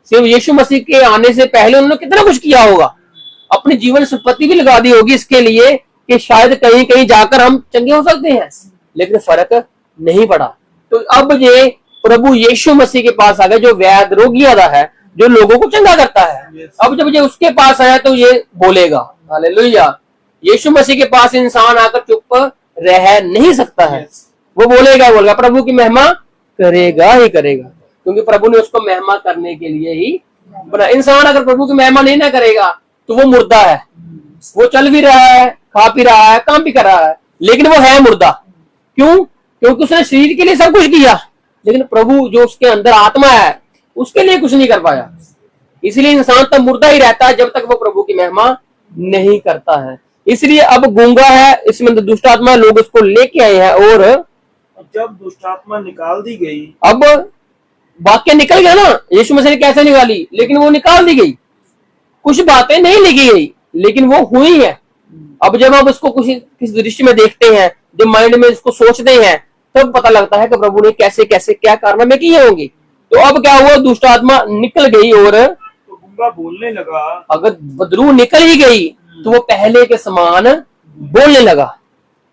सिर्फ यीशु मसीह के आने से पहले उन्होंने कितना कुछ किया होगा। अपनी जीवन संपत्ति भी लगा दी होगी इसके लिए कि शायद कहीं कहीं जाकर हम चंगे हो सकते हैं, लेकिन फर्क नहीं पड़ा। तो अब ये प्रभु यीशु मसीह के पास आ गया, जो वैद्य रोगी वाला है, जो लोगों को चंगा करता है। अब जब ये उसके पास आया तो ये बोलेगा। हालेलुया। यीशु मसीह के पास इंसान आकर चुप रह नहीं सकता है, वो बोलेगा प्रभु की महिमा करेगा ही करेगा, क्योंकि प्रभु ने उसको महिमा करने के लिए ही बना। इंसान अगर प्रभु की महिमा नहीं ना करेगा तो वो मुर्दा है। वो चल भी रहा है, खा पी रहा है, काम भी कर रहा है, लेकिन वो है मुर्दा। क्यों? क्योंकि उसने शरीर के लिए सब कुछ किया, लेकिन प्रभु जो उसके अंदर आत्मा है उसके लिए कुछ नहीं कर पाया। इसलिए इंसान तब मुर्दा ही रहता है जब तक वो प्रभु की महिमा नहीं करता है। इसलिए अब गूंगा है, इसमें दुष्ट आत्मा, लोग उसको लेके आए हैं। और जब दुष्ट आत्मा निकाल दी गई, अब वाक्य निकल गया ना, यीशु मसीह ने कैसे निकाली, लेकिन वो निकाल दी गई। कुछ बातें नहीं लिखी गई, लेकिन वो हुई है। अब जब हम उसको किस दृष्टि में देखते हैं, जब माइंड में इसको सोचते हैं, तब पता लगता है कि प्रभु ने कैसे कैसे क्या कारनामे किए होंगे। तो अब क्या हुआ? दुष्ट आत्मा निकल गई और तो गूंगा बोलने लगा। अगर बदरू निकल ही गई तो वो पहले के समान बोलने लगा।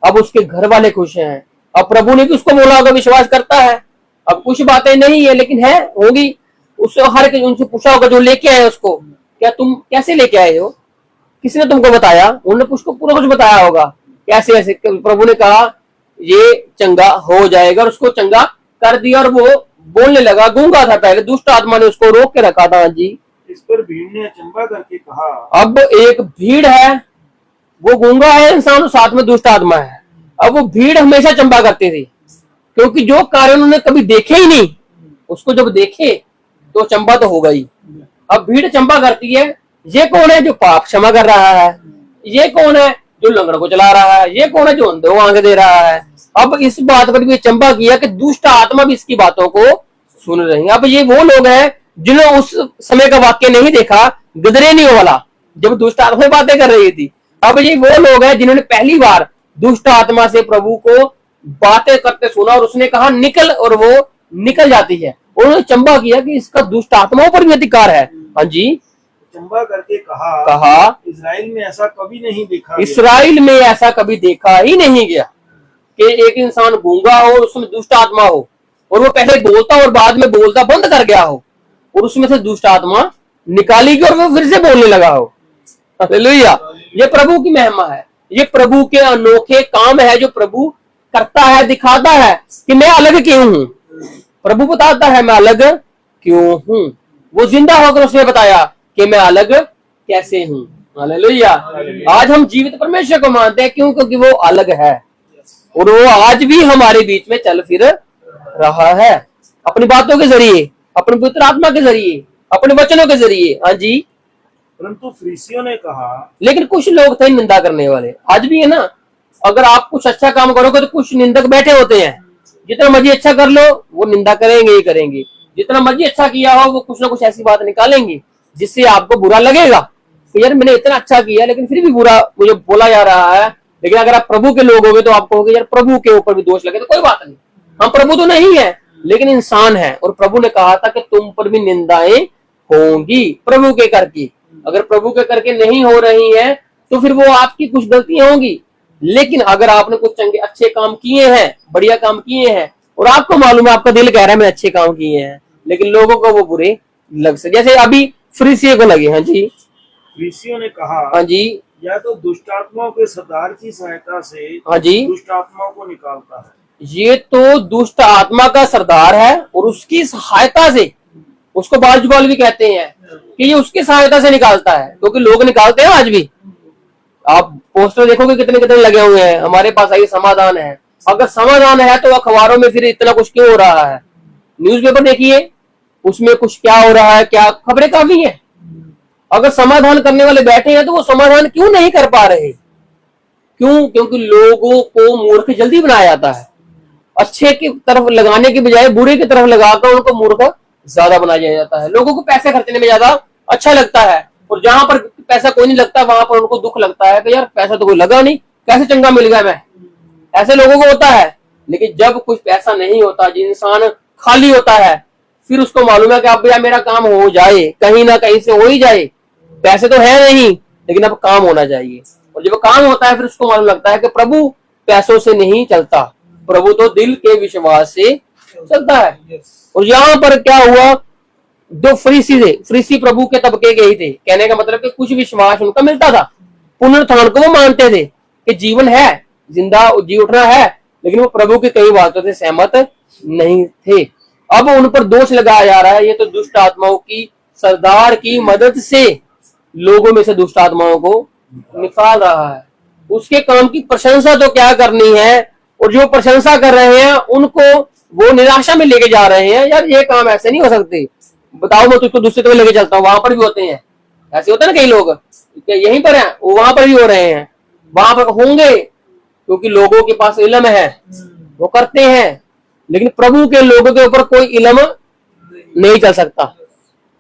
अब उसके घर वाले खुश हैं। अब प्रभु ने भी उसको बोला होगा, विश्वास करता है। अब कुछ बातें नहीं है, लेकिन है, होगी। उससे हर उनसे पूछा होगा जो लेके आए उसको, क्या तुम कैसे लेके आए हो, किसने तुमको बताया? उन्होंने उसको पूरा कुछ बताया होगा कैसे ऐसे। प्रभु ने कहा ये चंगा हो जाएगा, और उसको चंगा कर दिया और वो बोलने लगा। गूंगा था पहले, दुष्ट आत्मा ने उसको रोक के रखा था। जी, इस पर भीड़ ने अचंभा करके कहा। अब एक भीड़ है, वो गूंगा है इंसान, साथ में दुष्ट आत्मा है। अब वो भीड़ हमेशा चंबा करती थी, क्योंकि जो कार्य उन्होंने कभी देखे ही नहीं, उसको जब देखे तो चंबा तो होगा ही। अब भीड़ चंबा करती है, ये कौन है जो पाप क्षमा कर रहा है, ये कौन है जो लंगड़ को चला रहा है, ये कौन है जो अंधों को आंखें दे रहा है। अब इस बात पर भी चंबा किया कि दुष्ट आत्मा भी इसकी बातों को सुन रही है। अब ये वो लोग हैं जिन्होंने उस समय का वाक्य नहीं देखा, गदरेनियों वाला, जब दुष्ट आत्मा बातें कर रही थी। अब ये वो लोग हैं जिन्होंने पहली बार दुष्ट आत्मा से प्रभु को बातें करते सुना, और उसने कहा निकल, और वो निकल जाती है। उन्होंने चंबा किया कि इसका दुष्ट आत्माओं पर भी अधिकार है। हाँ जी, लंबा करके कहा, कहा इजराइल में ऐसा कभी नहीं देखा गया। इसराइल में ऐसा कभी देखा ही नहीं गया कि एक इंसान गूंगा हो, उसमें दुष्ट आत्मा हो, और वो पहले बोलता और बाद में बोलता बंद कर गया हो, और उसमें से दुष्ट आत्मा निकाली गई और वो फिर से बोलने लगा हो। हालेलुया। ये प्रभु की महिमा है, ये प्रभु के अनोखे काम है जो प्रभु करता है, दिखाता है कि मैं अलग क्यों हूं। प्रभु बताता है मैं अलग क्यों हूं। वो जिंदा होकर उसने बताया कि मैं अलग कैसे हूं। हालेलुया। आज हम जीवित परमेश्वर को मानते हैं क्यों? क्योंकि वो अलग है और वो आज भी हमारे बीच में चल फिर रहा है, अपनी बातों के जरिए, अपने पवित्र आत्मा के जरिए, अपने वचनों के जरिए। हाँ जी। परंतु फरीसियों ने कहा, लेकिन कुछ लोग थे निंदा करने वाले, आज भी है ना। अगर आप कुछ अच्छा काम करोगे तो कुछ निंदक बैठे होते हैं, जितना मर्जी अच्छा कर लो वो निंदा करेंगे ही करेंगे। जितना मर्जी अच्छा किया हो वो कुछ ना कुछ ऐसी बात निकालेंगे जिससे आपको बुरा लगेगा कि यार मैंने इतना अच्छा किया लेकिन फिर भी बुरा मुझे बोला जा रहा है। लेकिन अगर आप प्रभु के लोग होगे तो आप कहोगे यार प्रभु के ऊपर भी दोष लगे तो कोई बात नहीं, हम प्रभु तो नहीं है लेकिन इंसान है, और प्रभु ने कहा था कि तुम पर भी निंदाएं होंगी प्रभु के करके। अगर प्रभु के करके नहीं हो रही है तो फिर वो आपकी कुछ गलतियां होंगी। लेकिन अगर आपने कुछ चंगे अच्छे काम किए हैं, बढ़िया काम किए हैं, और आपको मालूम है, आपका दिल कह रहा है मैं अच्छे काम किए हैं, लेकिन लोगों को वो बुरे लग सकते, जैसे अभी फरीसियों को लगे। हाँ जी। फरीसियों ने कहा, हाँ जी। या तो दुष्ट आत्माओं के सरदार की सहायता से हाँ जी। दुष्ट आत्माओं को निकालता है। ये तो दुष्ट आत्मा का सरदार है और उसकी सहायता से, उसको बाजुबाल भी कहते हैं कि ये उसकी सहायता से निकालता है, क्योंकि लोग निकालते हैं आज भी। आप पोस्टर देखोगे कितने कितने लगे हुए हैं, हमारे पास आई समाधान है। अगर समाधान है तो अखबारों में फिर इतना कुछ क्यों हो रहा है? न्यूज़पेपर देखिए, उसमें कुछ क्या हो रहा है, क्या खबरें काफी है। अगर समाधान करने वाले बैठे हैं तो वो समाधान क्यों नहीं कर पा रहे? क्यों? क्योंकि लोगों को मूर्ख जल्दी बनाया जाता है। अच्छे की तरफ लगाने की बजाय बुरे की तरफ लगाकर उनको मूर्ख ज्यादा बनाया जाता है। लोगों को पैसे खर्चने में ज्यादा अच्छा लगता है, और जहां पर पैसा कोई नहीं लगता वहां पर उनको दुख लगता है कि यार पैसा तो कोई लगा नहीं, कैसे चंगा मिल गया मैं। ऐसे लोगों को होता है। लेकिन जब कुछ पैसा नहीं होता, जो इंसान खाली होता है, फिर उसको मालूम है कि अब यार मेरा काम हो जाए, कहीं ना कहीं से हो ही जाए। पैसे तो है नहीं लेकिन अब काम होना चाहिए, और जब काम होता है फिर उसको मालूम लगता है कि प्रभु पैसों से नहीं चलता, प्रभु तो दिल के विश्वास से चलता है। और यहाँ पर क्या हुआ, जो फरीसी थे, फरीसी प्रभु के तबके के ही थे। कहने का मतलब कि कुछ विश्वास उनका मिलता था, पुनरुत्थान को वो मानते थे कि जीवन है, जिंदा जी उठना है, लेकिन वो प्रभु की कई बातों से सहमत नहीं थे। अब उन पर दोष लगाया जा रहा है, ये तो दुष्ट आत्माओं की सरदार की मदद से लोगों में से दुष्ट आत्माओं को निकाल रहा है। उसके काम की प्रशंसा तो क्या करनी है, और जो प्रशंसा कर रहे हैं उनको वो निराशा में लेके जा रहे हैं। यार ये काम ऐसे नहीं हो सकते, बताओ मैं तुझको दूसरे तरफ लेके चलता हूँ। वहां पर भी होते हैं ऐसे, होते हैं ना कई लोग, यहीं पर है वो वहां पर भी हो रहे हैं, वहां पर होंगे, क्योंकि लोगों के पास इल्म है वो करते हैं। लेकिन प्रभु के लोगों के ऊपर कोई इल्म नहीं चल सकता।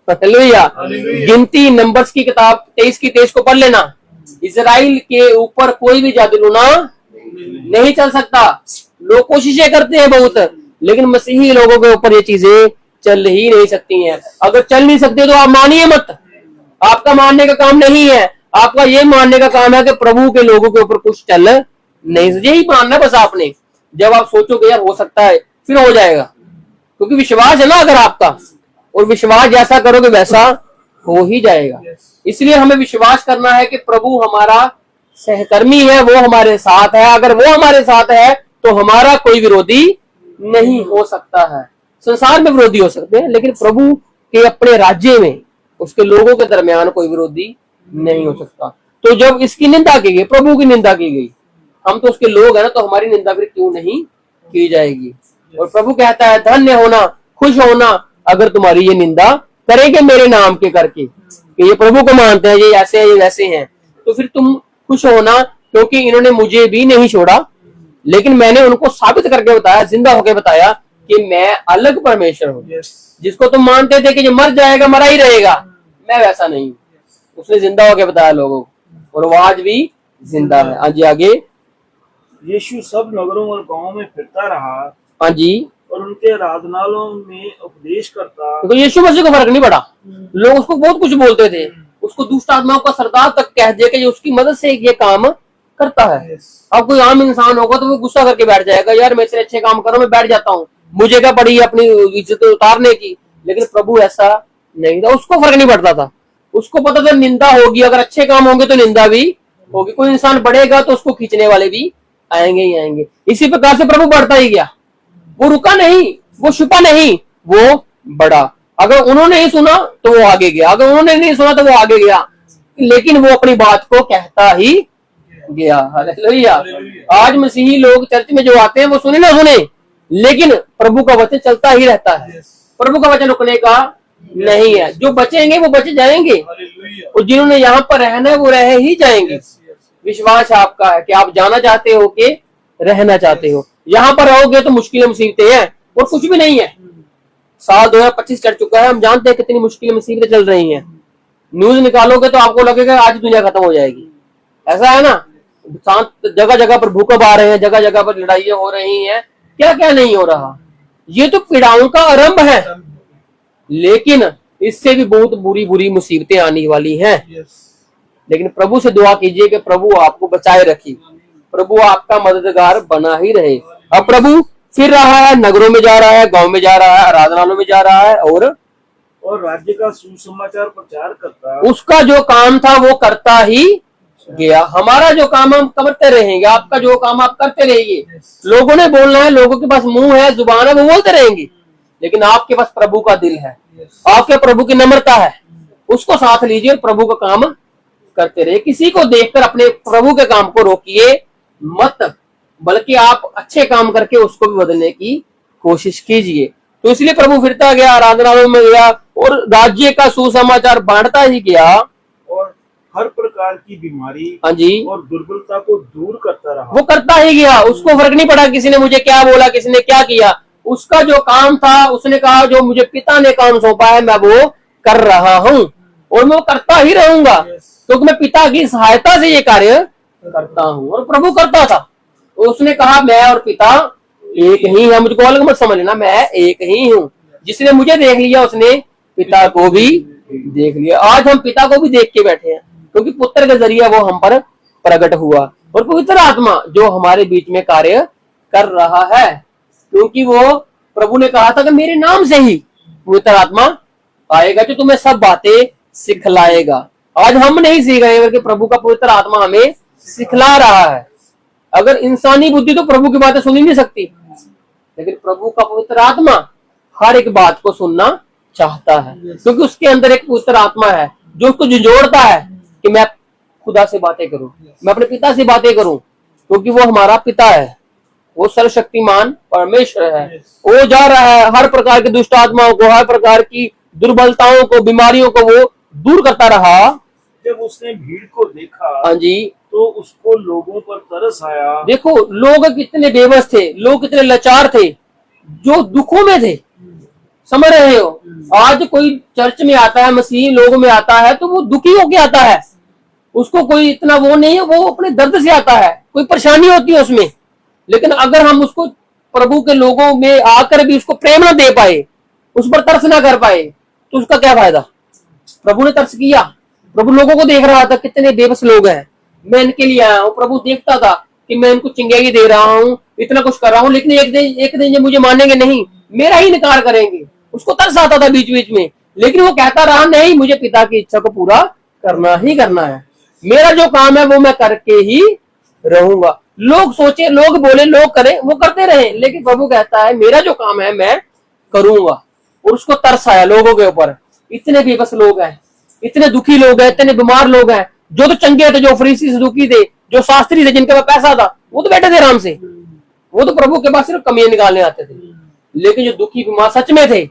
हालेलुया। गिनती नंबर्स की किताब 23 की 23 को पढ़ लेना। इजराइल के ऊपर कोई भी जादू टोना नहीं चल सकता। लोग कोशिशें करते हैं बहुत, लेकिन मसीही लोगों के ऊपर ये चीजें चल ही नहीं सकती हैं। अगर चल नहीं सकती तो आप मानिए मत, आपका मानने का काम नहीं है। आपका ये मानने का काम है कि प्रभु के लोगों के ऊपर कुछ चल नहीं, यही मानना बस आपने। जब आप सोचोगे यार हो सकता है, फिर हो जाएगा, क्योंकि विश्वास है ना अगर आपका, और विश्वास जैसा करोगे वैसा हो ही जाएगा। इसलिए हमें विश्वास करना है कि प्रभु हमारा सहकर्मी है, वो हमारे साथ है। अगर वो हमारे साथ है तो हमारा कोई विरोधी नहीं हो सकता है। संसार में विरोधी हो सकते हैं, लेकिन प्रभु के अपने राज्य में उसके लोगों के दरमियान कोई विरोधी नहीं हो सकता। तो जब इसकी निंदा की गई, प्रभु की निंदा की गई, हम तो उसके लोग हैं ना, तो हमारी निंदा फिर क्यों नहीं की जाएगी। और प्रभु कहता है धन्य होना, खुश होना अगर तुम्हारी ये निंदा करेंगे मेरे नाम के करके, कि ये प्रभु को मानते हैं, ये ऐसे हैं, ये वैसे हैं, तो फिर तुम खुश होना, क्योंकि इन्होंने मुझे भी नहीं छोड़ा, लेकिन मैंने उनको साबित करके बताया, जिंदा होकर बताया कि मैं अलग परमेश्वर हूँ। जिसको तुम मानते थे कि जो मर जाएगा मरा ही रहेगा, मैं वैसा नहीं। उसने जिंदा होकर बताया लोगों को, और वो आज भी जिंदा है। आज आगे यीशु सब नगरों और गांवों में फिरता रहा, हाँ जी, और उनके आराधनालयों में उपदेश करता। तो यीशु मसीह को फर्क नहीं पड़ा। लोग उसको बहुत कुछ बोलते थे, उसको दुष्ट आत्माओं का सरदार तक कह दिया कि ये उसकी मदद से ये काम करता है। अब कोई आम इंसान होगा तो वो गुस्सा करके बैठ जाएगा, यार मैं इतने अच्छे काम कर रहा हूं, मैं बैठ जाता हूँ, मुझे क्या पड़ी अपनी इज्जत उतारने की। लेकिन प्रभु ऐसा नहीं था, उसको फर्क नहीं पड़ता था। उसको पता था निंदा होगी, अगर अच्छे काम होंगे तो निंदा भी होगी, कोई इंसान बढ़ेगा तो उसको खींचने वाले भी आएंगे ही आएंगे। इसी प्रकार से प्रभु बढ़ता ही गया, वो रुका नहीं, वो छुपा नहीं, वो बढ़ा। अगर उन्होंने नहीं सुना तो वो आगे गया, अगर उन्होंने नहीं सुना तो वो आगे गया, लेकिन वो अपनी बात को कहता ही गया। हालेलुया। आज मसीही लोग चर्च में जो आते हैं वो सुने ना सुने, लेकिन प्रभु का वचन चलता ही रहता है, प्रभु का वचन रुकने का नहीं है। जो बचेंगे वो बच जाएंगे, और जिन्होंने यहाँ पर रहना है वो रह ही जाएंगे। विश्वास आपका है कि आप जाना चाहते हो कि रहना चाहते हो। यहाँ पर रहोगे तो मुश्किलें मुसीबतें हैं और कुछ भी नहीं है। साल 2025 चढ़ चुका है, हम जानते हैं कितनी मुश्किलें मुसीबतें चल रही हैं। न्यूज निकालोगे तो आपको लगेगा आज दुनिया खत्म हो जाएगी, ऐसा है ना। जगह जगह पर भूकंप आ रहे हैं, जगह जगह पर लड़ाइयां हो रही हैं, क्या क्या नहीं हो रहा। ये तो पीड़ाओं का आरंभ है, लेकिन इससे भी बहुत बुरी बुरी मुसीबतें आने वाली हैं। लेकिन प्रभु से दुआ कीजिए कि प्रभु आपको बचाए रखे, प्रभु आपका मददगार बना ही रहे। अब प्रभु फिर रहा है, नगरों में जा रहा है, गांव में जा रहा है, आराधनालयों में जा रहा है, और राज्य का सुसमाचार प्रचार करता। उसका जो काम था वो करता ही गया। हमारा जो काम हम करते रहेंगे, आपका जो काम आप करते रहिए। लोगों ने बोलना है, लोगों के पास मुंह है, जुबान है, वो बोलते रहेंगे, लेकिन आपके पास प्रभु का दिल है, आपके प्रभु की नम्रता है, उसको साथ लीजिए और प्रभु का काम करते रहिए। किसी को देखकर अपने प्रभु के काम को रोकिए मत, बल्कि आप अच्छे काम करके उसको भी बदलने की कोशिश कीजिए। तो इसलिए प्रभु फिरता गया, आराधनालयों में गया और राज्य का सुसमाचार बांटता ही गया, और हर प्रकार की बीमारी हाँ जी, और दुर्बलता को दूर करता रहा। वो करता ही गया। उसको फर्क नहीं पड़ा किसी ने मुझे क्या बोला, किसी ने क्या किया। उसका जो काम था, उसने कहा जो मुझे पिता ने काम सौंपा है मैं वो कर रहा हूँ, और मैं वो करता ही रहूंगा, क्योंकि मैं पिता की सहायता से ये कार्य करता हूँ। और प्रभु करता था, उसने कहा मैं और पिता एक ही है, मुझको अलग मत समझ लेना, मैं एक ही हूँ। जिसने मुझे देख लिया उसने पिता को भी देख लिया। आज हम पिता को भी देख के बैठे हैं, क्योंकि पुत्र के जरिए वो हम पर प्रकट हुआ, और पवित्र आत्मा जो हमारे बीच में कार्य कर रहा है, क्योंकि वो प्रभु ने कहा था कि मेरे नाम से ही पवित्र आत्मा आएगा जो तुम्हें सब बातें सिखलाएगा। आज हम नहीं सीख रहे, बल्कि प्रभु का पवित्र आत्मा हमें सिखला रहा है। अगर इंसानी बुद्धि तो प्रभु की बातें सुन ही नहीं सकती, लेकिन प्रभु का पवित्र आत्मा हर एक बात को सुनना चाहता है, क्योंकि उसके अंदर एक पवित्र आत्मा है जो उसको झंझोड़ता है कि मैं खुदा से बातें करूं, मैं अपने पिता से बातें करूं, क्योंकि वो हमारा पिता है, वो सर्वशक्तिमान परमेश्वर है। वो जा रहा है हर प्रकार की दुष्ट आत्माओं को, हर प्रकार की दुर्बलताओं को, बीमारियों को वो दूर करता रहा। जब उसने भीड़ को देखा, हाँ जी, तो उसको लोगों पर तरस आया। देखो लोग कितने बेबस थे, लोग कितने लाचार थे, जो दुखों में थे। समझ रहे हो, आज कोई चर्च में आता है, मसीही लोगों में आता है, तो वो दुखी होके आता है, उसको कोई इतना वो नहीं है, वो अपने दर्द से आता है, कोई परेशानी होती है उसमें। लेकिन अगर हम उसको प्रभु के लोगों में आकर भी उसको प्रेम ना दे पाए, उस पर तरस ना कर पाए, तो उसका क्या फायदा। प्रभु ने तरस किया, प्रभु लोगों को देख रहा था कितने बेबस लोग हैं, मैं इनके लिए आया हूँ। प्रभु देखता था कि मैं इनको चिंगारी दे रहा हूँ, इतना कुछ कर रहा हूँ, लेकिन एक दिन ये मुझे मानेंगे नहीं, मेरा ही इनकार करेंगे। उसको तरस आता था बीच बीच में, लेकिन वो कहता रहा नहीं, मुझे पिता की इच्छा को पूरा करना ही करना है, मेरा जो काम है वो मैं करके ही रहूंगा। लोग सोचे, लोग बोले, लोग करें, वो करते रहे, लेकिन प्रभु कहता है मेरा जो काम है मैं करूंगा। और उसको तरस आया लोगों के ऊपर, इतने बेबस लोग हैं, इतने दुखी लोग हैं, इतने बीमार लोग हैं। जो तो चंगे थे, जो फरीसी सदूकी थे, जो शास्त्री थे, जिनके पास पैसा था, वो तो बैठे थे आराम से, वो तो प्रभु के पास सिर्फ कमियां निकालने आते थे। लेकिन जो दुखी बीमार सच में थे,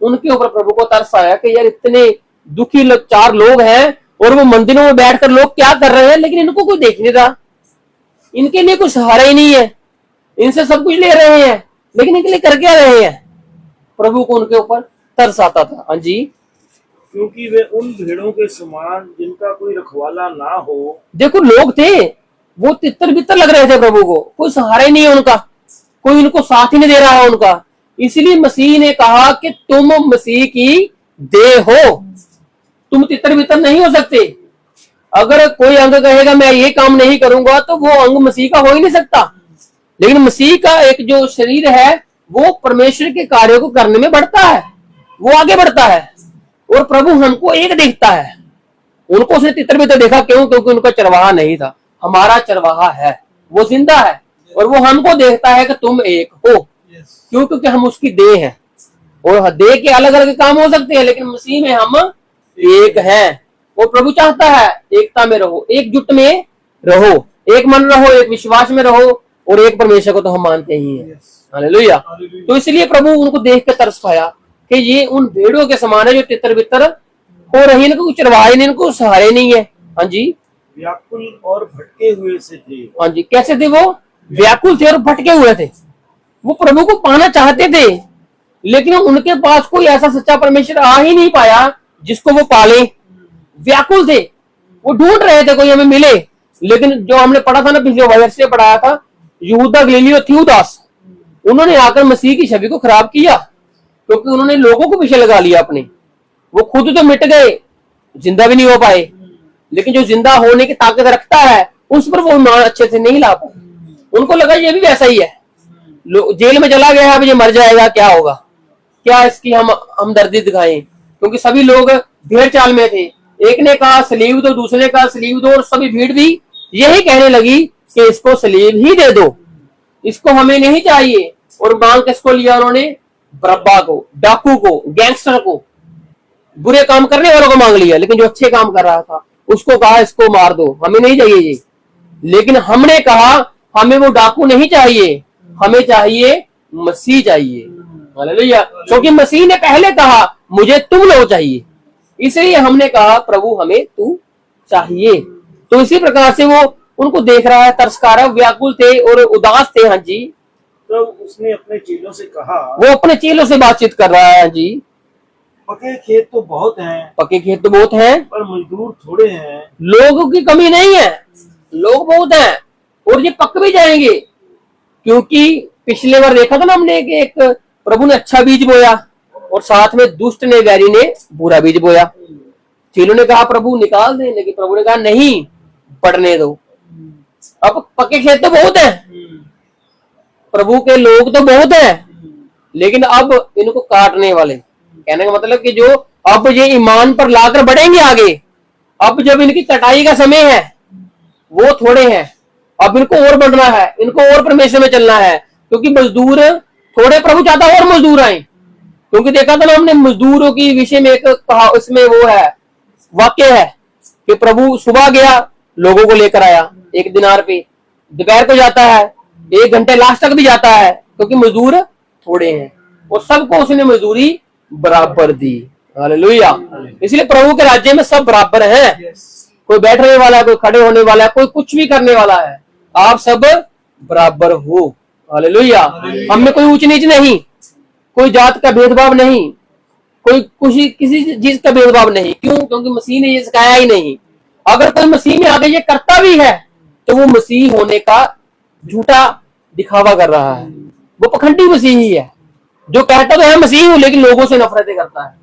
उनके ऊपर प्रभु को तरस आया कि यार इतने दुखी चार लोग हैं, और वो मंदिरों में बैठकर लोग क्या कर रहे हैं, लेकिन इनको कोई देख नहीं रहा, इनके लिए कुछ सहारा ही नहीं है, इनसे सब कुछ ले रहे हैं, लेकिन इनके लिए कर क्या रहे हैं। प्रभु को उनके ऊपर तरस आता था। हाँ जी, क्योंकि वे उन भेड़ों के समान जिनका कोई रखवाला ना हो। देखो लोग थे, वो तितर बितर लग रहे थे प्रभु को, कोई सहारा ही नहीं है उनका, कोई उनको साथ ही नहीं दे रहा है उनका। इसलिए मसीह ने कहा कि तुम मसीह की देह हो, तुम तितर बितर नहीं हो सकते। अगर कोई अंग कहेगा मैं ये काम नहीं करूंगा तो वो अंग मसीह का हो ही नहीं सकता। लेकिन मसीह का एक जो शरीर है वो परमेश्वर के कार्यों को करने में बढ़ता है, वो आगे बढ़ता है। और प्रभु हमको एक देखता है। उनको उसने तितर बितर देखा, क्यों? क्योंकि उनका चरवाहा नहीं था। हमारा चरवाहा है, वो जिंदा है और वो हमको देखता है कि तुम एक हो। क्यों? क्योंकि हम उसकी देह हैं। और देह के अलग अलग काम हो सकते हैं, लेकिन मसीह में हम एक हैं। वो प्रभु चाहता है एकता में रहो, एकजुट में रहो, एक मन रहो, एक विश्वास में रहो, और एक परमेश्वर को तो हम मानते ही हैं। हालेलुया। तो इसलिए प्रभु उनको देख के तरस खाया कि ये उन भेड़ों के समान है जो तितर बितर हो रही है, इनको चरवाहे नहीं, इनको सहारे नहीं है। हाँ जी, व्याकुल और भटके हुए से थे। हाँ जी। कैसे थे वो? व्याकुल थे और भटके हुए थे। वो प्रभु को पाना चाहते थे, लेकिन उनके पास कोई ऐसा सच्चा परमेश्वर आ ही नहीं पाया जिसको वो पाले। व्याकुल थे, वो ढूंढ रहे थे कोई हमें मिले। लेकिन जो हमने पढ़ा था ना, पिछले वर्ष से पढ़ाया था, यहूदा गलीली थियूदास, उन्होंने आकर मसीह की छवि को खराब किया, क्योंकि उन्होंने लोगों को पीछे लगा लिया अपने। वो खुद तो मिट गए, जिंदा भी नहीं हो पाए, लेकिन जो जिंदा होने की ताकत रखता है उस पर वो ईमान अच्छे से नहीं ला पाए। उनको लगा ये भी वैसा ही है, जेल में चला गया, अब ये मर जाएगा, क्या होगा, क्या इसकी हम हमदर्दी दिखाएं। क्योंकि सभी लोग भेड़ चाल में थे। एक ने कहा सलीब दो, दूसरे ने कहा सलीब दो, और सभी भीड़ भी यही कहने लगी कि इसको सलीब ही दे दो, इसको हमें नहीं चाहिए। और मांग किसको लिया उन्होंने? बरअब्बा को, डाकू को, गैंगस्टर को, बुरे काम करने वालों को मांग लिया। लेकिन जो अच्छे काम कर रहा था उसको कहा इसको मार दो, हमें नहीं चाहिए ये। लेकिन हमने कहा हमें वो डाकू नहीं चाहिए, हमें चाहिए मसीह चाहिए। हालेलुया। क्योंकि मसीह ने पहले कहा मुझे तुम लोग चाहिए, इसलिए हमने कहा प्रभु हमें तू चाहिए। तो इसी प्रकार से वो उनको देख रहा है, तरसकारा, व्याकुल थे और उदास थे। हाँ जी। तो उसने अपने चेलों से कहा, वो अपने चेलों से बातचीत कर रहा है। जी, पके खेत तो बहुत हैं, पक्के खेत तो बहुत हैं, पर मजदूर थोड़े हैं। लोगों की कमी नहीं है, लोग बहुत हैं और ये पक भी जाएंगे। क्योंकि पिछले बार देखा था ना हमने कि एक प्रभु ने अच्छा बीज बोया और साथ में दुष्ट ने, वैरी ने बुरा बीज बोया। चेलों ने कहा प्रभु निकाल दे, लेकिन प्रभु ने कहा नहीं, पड़ने दो। अब पक्के खेत तो बहुत हैं, प्रभु के लोग तो बहुत हैं, लेकिन अब इनको काटने वाले, कहने का मतलब कि जो अब ये ईमान पर लाकर बढ़ेंगे आगे, अब जब इनकी कटाई का समय है वो थोड़े हैं। अब इनको और बढ़ना है, इनको और परमेश्वर में चलना है। क्योंकि मजदूर थोड़े, प्रभु चाहता और मजदूर आए। क्योंकि देखा था ना हमने मजदूरों की विषय में एक कहा, उसमें वो है वाक्य है कि प्रभु सुबह गया, लोगों को लेकर आया 1 दिनार पे, दोपहर को जाता है, 1 घंटे लास्ट तक भी जाता है, क्योंकि मजदूर थोड़े हैं और सबको उसने मजदूरी बराबर दी। हालेलुया। इसलिए प्रभु के राज्य में सब बराबर हैं। कोई बैठने वाला है, कोई खड़े होने वाला है, कोई कुछ भी करने वाला है, आप सब बराबर हो। हालेलुया। हम में कोई ऊंच नीच नहीं, कोई जात का भेदभाव नहीं, कोई किसी चीज का भेदभाव नहीं। क्यों? क्योंकि मसीह ने ये सिखाया ही नहीं। अगर कोई मसीह में आगे ये करता भी है तो वो मसीह होने का झूठा दिखावा कर रहा है, वो पखंडी मसीह ही है, जो कहता तो है मसीह हूं लेकिन लोगों से नफरतें करता है,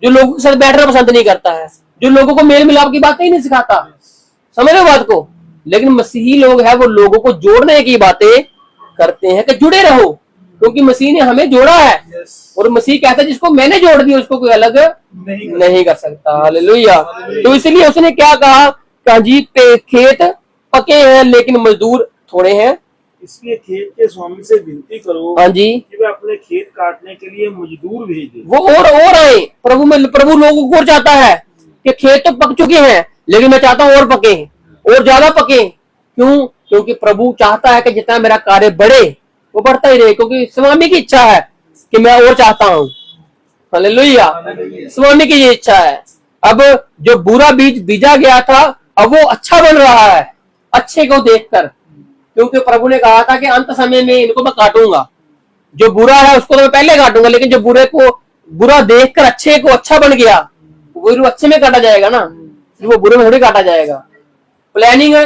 जो लोगों के साथ बैठना पसंद नहीं करता है, जो लोगों को मेल मिलाप की बातें ही नहीं सिखाता। समझ रहे हो बात को? लेकिन मसीही लोग है वो लोगों को जोड़ने की बातें करते हैं कि जुड़े रहो, क्योंकि मसीह ने हमें जोड़ा है। और मसीह कहता है जिसको मैंने जोड़ दिया उसको कोई अलग नहीं कर सकता। हालेलुया। तो इसलिए उसने क्या कहा? जी खेत पके हैं लेकिन मजदूर थोड़े हैं, इसलिए खेत के स्वामी से विनती करो, हाँ जी, कि वे अपने खेत काटने के लिए मजदूर भेज दे। वो और आए। प्रभु लोगों को और चाहता है कि खेत तो पक चुके हैं लेकिन मैं चाहता हूँ और पके, और ज्यादा पके। क्यों? क्योंकि प्रभु चाहता है कि जितना मेरा कार्य बढ़े वो बढ़ता ही रहे, क्योंकि स्वामी की इच्छा है कि मैं और चाहता हूँ। हालेलुया। स्वामी की ये इच्छा है। अब जो बुरा बीज बीजा गया था अब वो अच्छा बन रहा है, अच्छे को देखकर, क्योंकि प्रभु ने कहा था कि अंत समय में इनको मैं काटूंगा। जो बुरा है उसको तो मैं पहले काटूंगा, लेकिन जो बुरे को बुरा देखकर अच्छे को अच्छा बन गया वो अच्छे में काटा जाएगा ना, फिर वो बुरे में थोड़ी काटा जाएगा। प्लानिंग है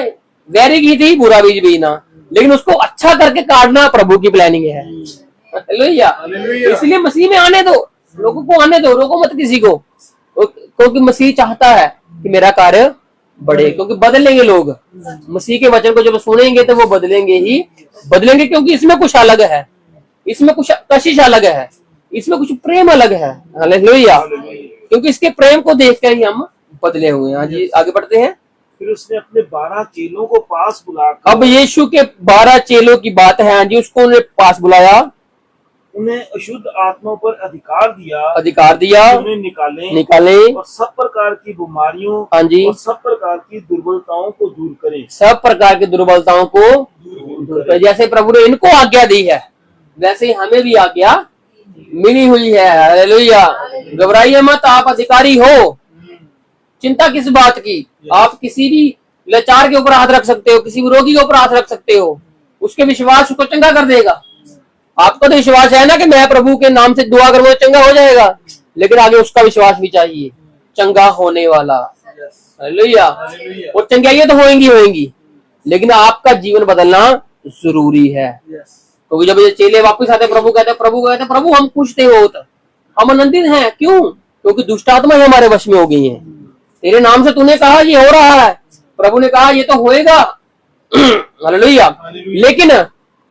वैरी की थी बुरा बीज बीजना, लेकिन उसको अच्छा करके काटना प्रभु की प्लानिंग है। हालेलुया। इसलिए मसीह में आने दो, लोगों को आने दो, रोको मत किसी को। क्योंकि मसीह चाहता है कि मेरा कार्य बढ़े, क्योंकि बदलेंगे लोग। मसीह के वचन को जब सुनेंगे तो वो बदलेंगे ही बदलेंगे, क्योंकि इसमें कुछ अलग है, इसमें कुछ कशिश अलग है, इसमें कुछ प्रेम अलग है। हालेलुया। क्योंकि इसके प्रेम को देखकर ही हम बदले हुए हैं। हाँ जी, आगे बढ़ते हैं। फिर उसने अपने 12 चेलों को पास बुलाकर, अब यीशु के 12 चेलों की बात है। हाँ जी, उसको उन्हें पास बुलाया, उन्हें अशुद्ध आत्माओं पर अधिकार दिया, उन्हें निकाले और सब प्रकार की बीमारियों हाँ जी, और सब प्रकार की दुर्बलताओं को दूर करें। सब प्रकार की दुर्बलताओं को दूर करे। जैसे प्रभु ने इनको आज्ञा दी है, वैसे ही हमें भी आज्ञा मिली हुई है। हालेलुया। घबराइए मत, आप अधिकारी हो। चिंता किस बात की? आप किसी भी लाचार के ऊपर हाथ रख सकते हो, किसी भी रोगी के ऊपर हाथ रख सकते हो, उसके विश्वास को चंगा कर देगा। आपको तो विश्वास है ना कि मैं प्रभु के नाम से दुआ करूंगा चंगा हो जाएगा, लेकिन आगे उसका विश्वास भी चाहिए, चंगा होने वाला। हालेलुया। और चंगाइयां तो होंगी, लेकिन आपका जीवन बदलना जरूरी है। क्योंकि जब ये चेले वापस आते, प्रभु कहते प्रभु हम खुश थे, हम आनंदित हैं। क्यों? क्योंकि दुष्ट आत्मा ही हमारे वश में हो गई है। तेरे नाम से तूने कहा ये हो रहा है, प्रभु ने कहा ये तो होएगा। हालेलुया। लेकिन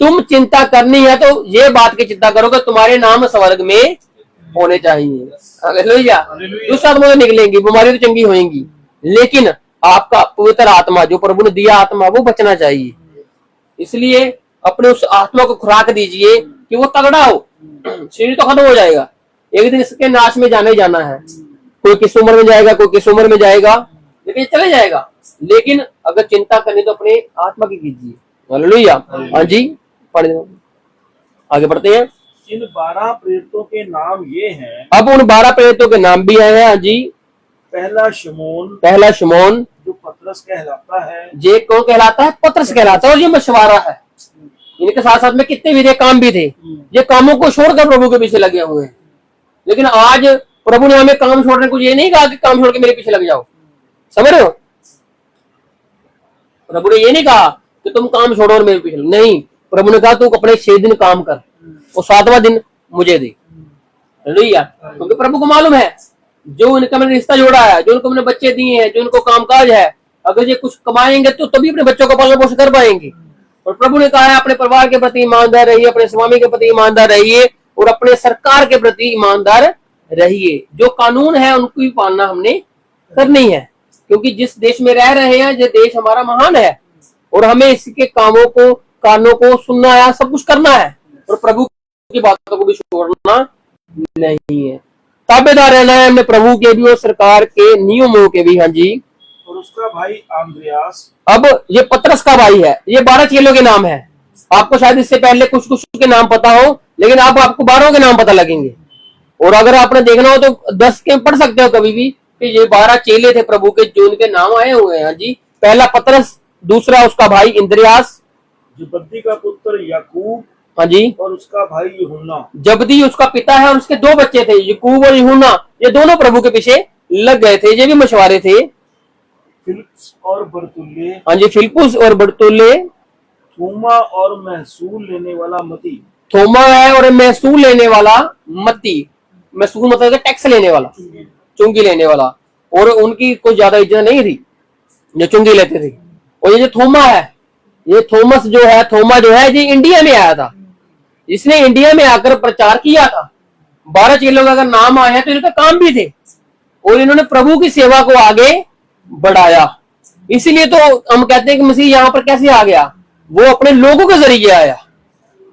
तुम चिंता करनी है तो ये बात की चिंता करो कि तुम्हारे नाम स्वर्ग में होने चाहिए। हालेलुया। दुष्ट आत्मा तो निकलेंगी, बीमारी तो चंगी होंगी, लेकिन आपका पवित्र आत्मा जो प्रभु ने दिया आत्मा वो बचना चाहिए। इसलिए अपने उस आत्मा को खुराक दीजिए कि वो तगड़ा हो। शरीर तो खत्म हो जाएगा, एक दिन इसके नाश में जाना ही जाना है। कोई किस उम्र में जाएगा, कोई किस उम्र में जाएगा, लेकिन चले जाएगा। लेकिन अगर चिंता करनी तो अपने आत्मा की कीजिए। हालेलुया। हाँ जी, पढ़ दो, आगे बढ़ते हैं। इन 12 प्रेरितों के नाम ये हैं। अब उन 12 प्रेरितों के नाम भी आए हैं। हाँ जी। पहला शमौन जो पतरस कहलाता है। ये कौन कहलाता है? पतरस कहलाता है। और ये मशवारा है। इनके साथ साथ में कितने भी थे, काम भी थे। ये कामों को छोड़कर प्रभु के पीछे लगे हुए हैं। लेकिन आज प्रभु ने हमें काम छोड़ने को ये नहीं कहा कि काम छोड़ के मेरे पीछे लग जाओ। समझ रहे हो? प्रभु ने ये नहीं कहा कि तुम काम छोड़ो और मेरे पीछे, नहीं। प्रभु ने कहा तू अपने 6 दिन काम कर और 7वां दिन मुझे दे। हालेलुया। क्योंकि प्रभु को मालूम है जो इनका मैंने रिश्ता जोड़ा है, जो इनको मैंने बच्चे दिए हैं, जो इनको कामकाज है, अगर ये कुछ कमाएंगे तो तभी अपने बच्चों का पालन पोषण कर पाएंगे। और प्रभु ने कहा है अपने परिवार के प्रति ईमानदार रहिए, अपने स्वामी के प्रति ईमानदार रहिए और अपने सरकार के प्रति ईमानदार रहिए। जो कानून है उनको भी पालना हमने करनी है, क्योंकि जिस देश में रह रहे हैं ये देश हमारा महान है और हमें इसके कामों को, कानों को सुनना है, सब कुछ करना है और प्रभु की बातों को भी छोड़ना नहीं है। ताबेदार रहना है हमने प्रभु के भी और सरकार के नियमों के भी। हाँ जी। और उसका भाई आंद्रियास। अब ये पतरस का भाई है। ये 12 चेलों के नाम है। आपको शायद इससे पहले कुछ के नाम पता हो, लेकिन अब आपको 12 के नाम पता लगेंगे। और अगर आपने देखना हो तो 10 के पढ़ सकते हो कभी भी कि ये 12 चेले थे प्रभु के, जो इनके नाम आए हुए हैं। जी। पहला पतरस, दूसरा उसका भाई इंद्रियास, जबदी का पुत्र याकूब। हाँ जी। और उसका भाई यूहन्ना। जबदी उसका पिता है और उसके 2 बच्चे थे, याकूब और यूहन्ना। ये दोनों प्रभु के पीछे लग गए थे, ये भी मशवारे थे। फिलिप्पुस और बरतुल्ले। हाँ जी, फिलिप्पुस और बरतुल्ले। थोमा और महसूल लेने वाला मती। थोमा है और महसूल लेने वाला मत्ती। महसूल मतलब टैक्स लेने वाला, चुंगी लेने वाला। और उनकी कोई ज्यादा इज्जत नहीं थी जो चुंगी लेते थे। और ये जो थोमा है, ये थॉमस जो है, थोमा जो है, ये इंडिया में आया था। इसने इंडिया में आकर प्रचार किया था। 12 चेलों का अगर नाम आया तो इनका काम भी थे और इन्होंने प्रभु की सेवा को आगे बढ़ाया। इसीलिए तो हम कहते हैं कि मसीह यहाँ पर कैसे आ गया? वो अपने लोगों के जरिए आया।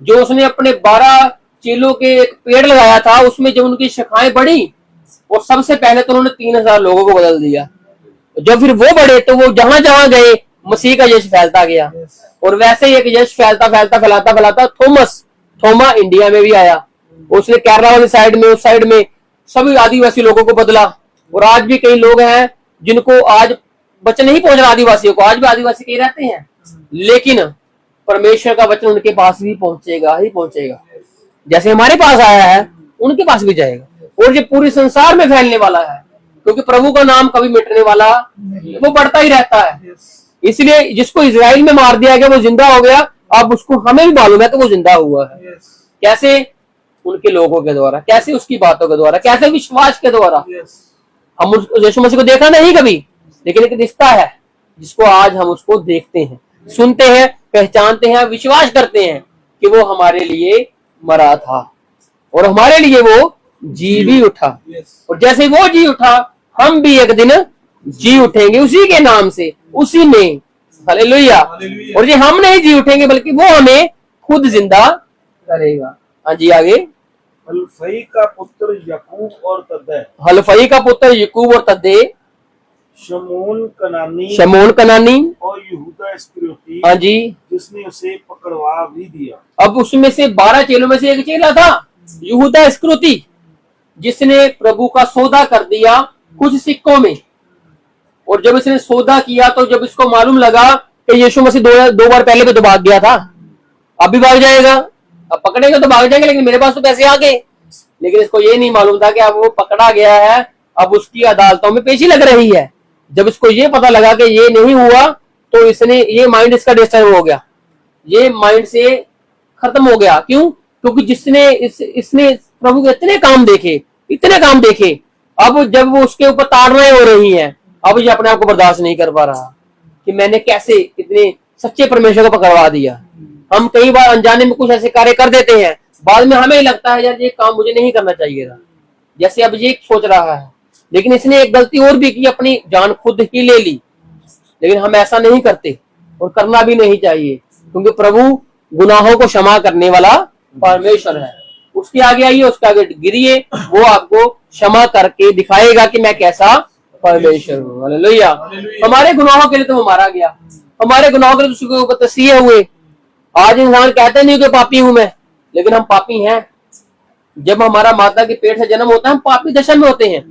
जो उसने अपने 12 चेलों के एक पेड़ लगाया था, उसमें जब उनकी शाखाएं बढ़ी और सबसे पहले तो उन्होंने 3000 लोगों को बदल दिया। जब फिर वो बढ़े तो वो जहां जहां गए मसीह का यश फैलता गया। और वैसे ही एक यश फैलाता थोमा इंडिया में भी आया। उसने केरला वाली साइड में, उस साइड में सभी आदिवासी लोगों को बदला। और आज भी कई लोग हैं जिनको आज वचन नहीं पहुंच रहा आदिवासियों को, आज भी आदिवासी कहीं रहते हैं, लेकिन परमेश्वर का वचन उनके पास भी पहुंचेगा ही पहुंचेगा। जैसे हमारे पास आया है उनके पास भी जाएगा और ये पूरे संसार में फैलने वाला है, क्योंकि प्रभु का नाम कभी मिटने वाला, वो बढ़ता ही रहता है। इसलिए जिसको इजराइल में मार दिया गया वो जिंदा हो गया। अब उसको हमें भी मालूम है कि वो जिंदा हुआ है। कैसे? उनके लोगों के द्वारा, कैसे? उसकी बातों के द्वारा, कैसे? विश्वास के द्वारा। हम उसको यीशु मसीह को देखा नहीं कभी, लेकिन एक रिश्ता है जिसको आज हम उसको देखते हैं, सुनते हैं, पहचानते हैं, विश्वास करते हैं कि वो हमारे लिए मरा था और हमारे लिए वो जी भी उठा। और जैसे वो जी उठा, हम भी एक दिन जी उठेंगे उसी के नाम से, उसी में। हालेलुया। और ये हम नहीं जी उठेंगे, बल्कि वो हमें खुद जिंदा करेगा। हाँ जी, आगे। हलफई का पुत्र याकूब और तद्दै, हलफई का पुत्र यकूब और तद्दे, शमून कनानी शमोन कनानी और यहूदा इस्करियोती, हाँ जी। जिसने उसे पकड़वा भी दिया। अब उसमें से 12 चेलों में से एक चेला था यहूदा इस्करियोती, जिसने प्रभु का सौदा कर दिया कुछ सिक्कों में। और जब इसने सौदा किया तो जब इसको मालूम लगा कि यीशु मसीह दो बार पहले भी तो भाग गया था, अब भी भाग जाएगा, अब पकड़ेंगे तो भाग जाएंगे, लेकिन मेरे पास तो पैसे आ गए। लेकिन इसको ये नहीं मालूम था कि अब वो पकड़ा गया है, अब उसकी अदालतों में पेशी लग रही है। जब इसको ये पता लगा कि ये नहीं हुआ, तो इसने ये माइंड इसका डिस्टर्ब हो गया, ये माइंड से खत्म हो गया। क्यों? क्योंकि इसने प्रभु के इतने काम देखे, अब जब वो उसके ऊपर ताड़नाएं हो रही हैं, अब ये अपने आप को बर्दाश्त नहीं कर पा रहा कि मैंने कैसे इतने सच्चे परमेश्वर को पकड़वा दिया। हम कई बार अनजाने में कुछ ऐसे कार्य कर देते हैं, बाद में हमें लगता है यार ये काम मुझे नहीं करना चाहिए था, जैसे अब ये सोच रहा है। लेकिन इसने एक गलती और भी की, अपनी जान खुद ही ले ली। लेकिन हम ऐसा नहीं करते और करना भी नहीं चाहिए, क्योंकि प्रभु गुनाहों को क्षमा करने वाला परमेश्वर है। उसके आगे आइए, उसके आगे गिरिए, वो आपको क्षमा करके दिखाएगा कि मैं कैसा परमेश्वर हूँ। हालेलुया। हमारे गुनाहों के लिए तो वो मारा गया, हमारे गुनाहों के लिए उसके ऊपर तस्लीह हुए। आज इंसान कहते नहीं कि पापी हूं मैं, लेकिन हम पापी हैं। जब हमारा माता के पेट से जन्म होता है, हम पापी दशा में होते हैं।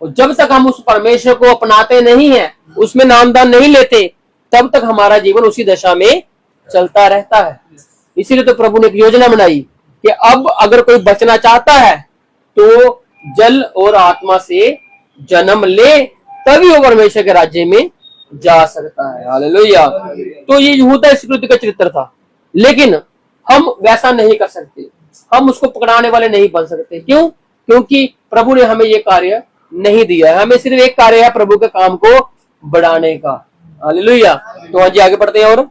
और जब तक हम उस परमेश्वर को अपनाते नहीं हैं, उसमें नामदान नहीं लेते, तब तक हमारा जीवन उसी दशा में चलता रहता है। इसीलिए तो प्रभु ने एक योजना बनाई कि अब अगर कोई बचना चाहता है तो जल और आत्मा से जन्म ले, तभी वो परमेश्वर के राज्य में जा सकता है। हालेलुया। तो ये यहूदा इस्करियोती का चरित्र था, लेकिन हम वैसा नहीं कर सकते, हम उसको पकड़ाने वाले नहीं बन सकते। क्यों? क्योंकि प्रभु ने हमें ये कार्य नहीं दिया है, हमें सिर्फ एक कार्य है प्रभु के काम को बढ़ाने का। हालेलुया। तो आज आगे बढ़ते हैं। और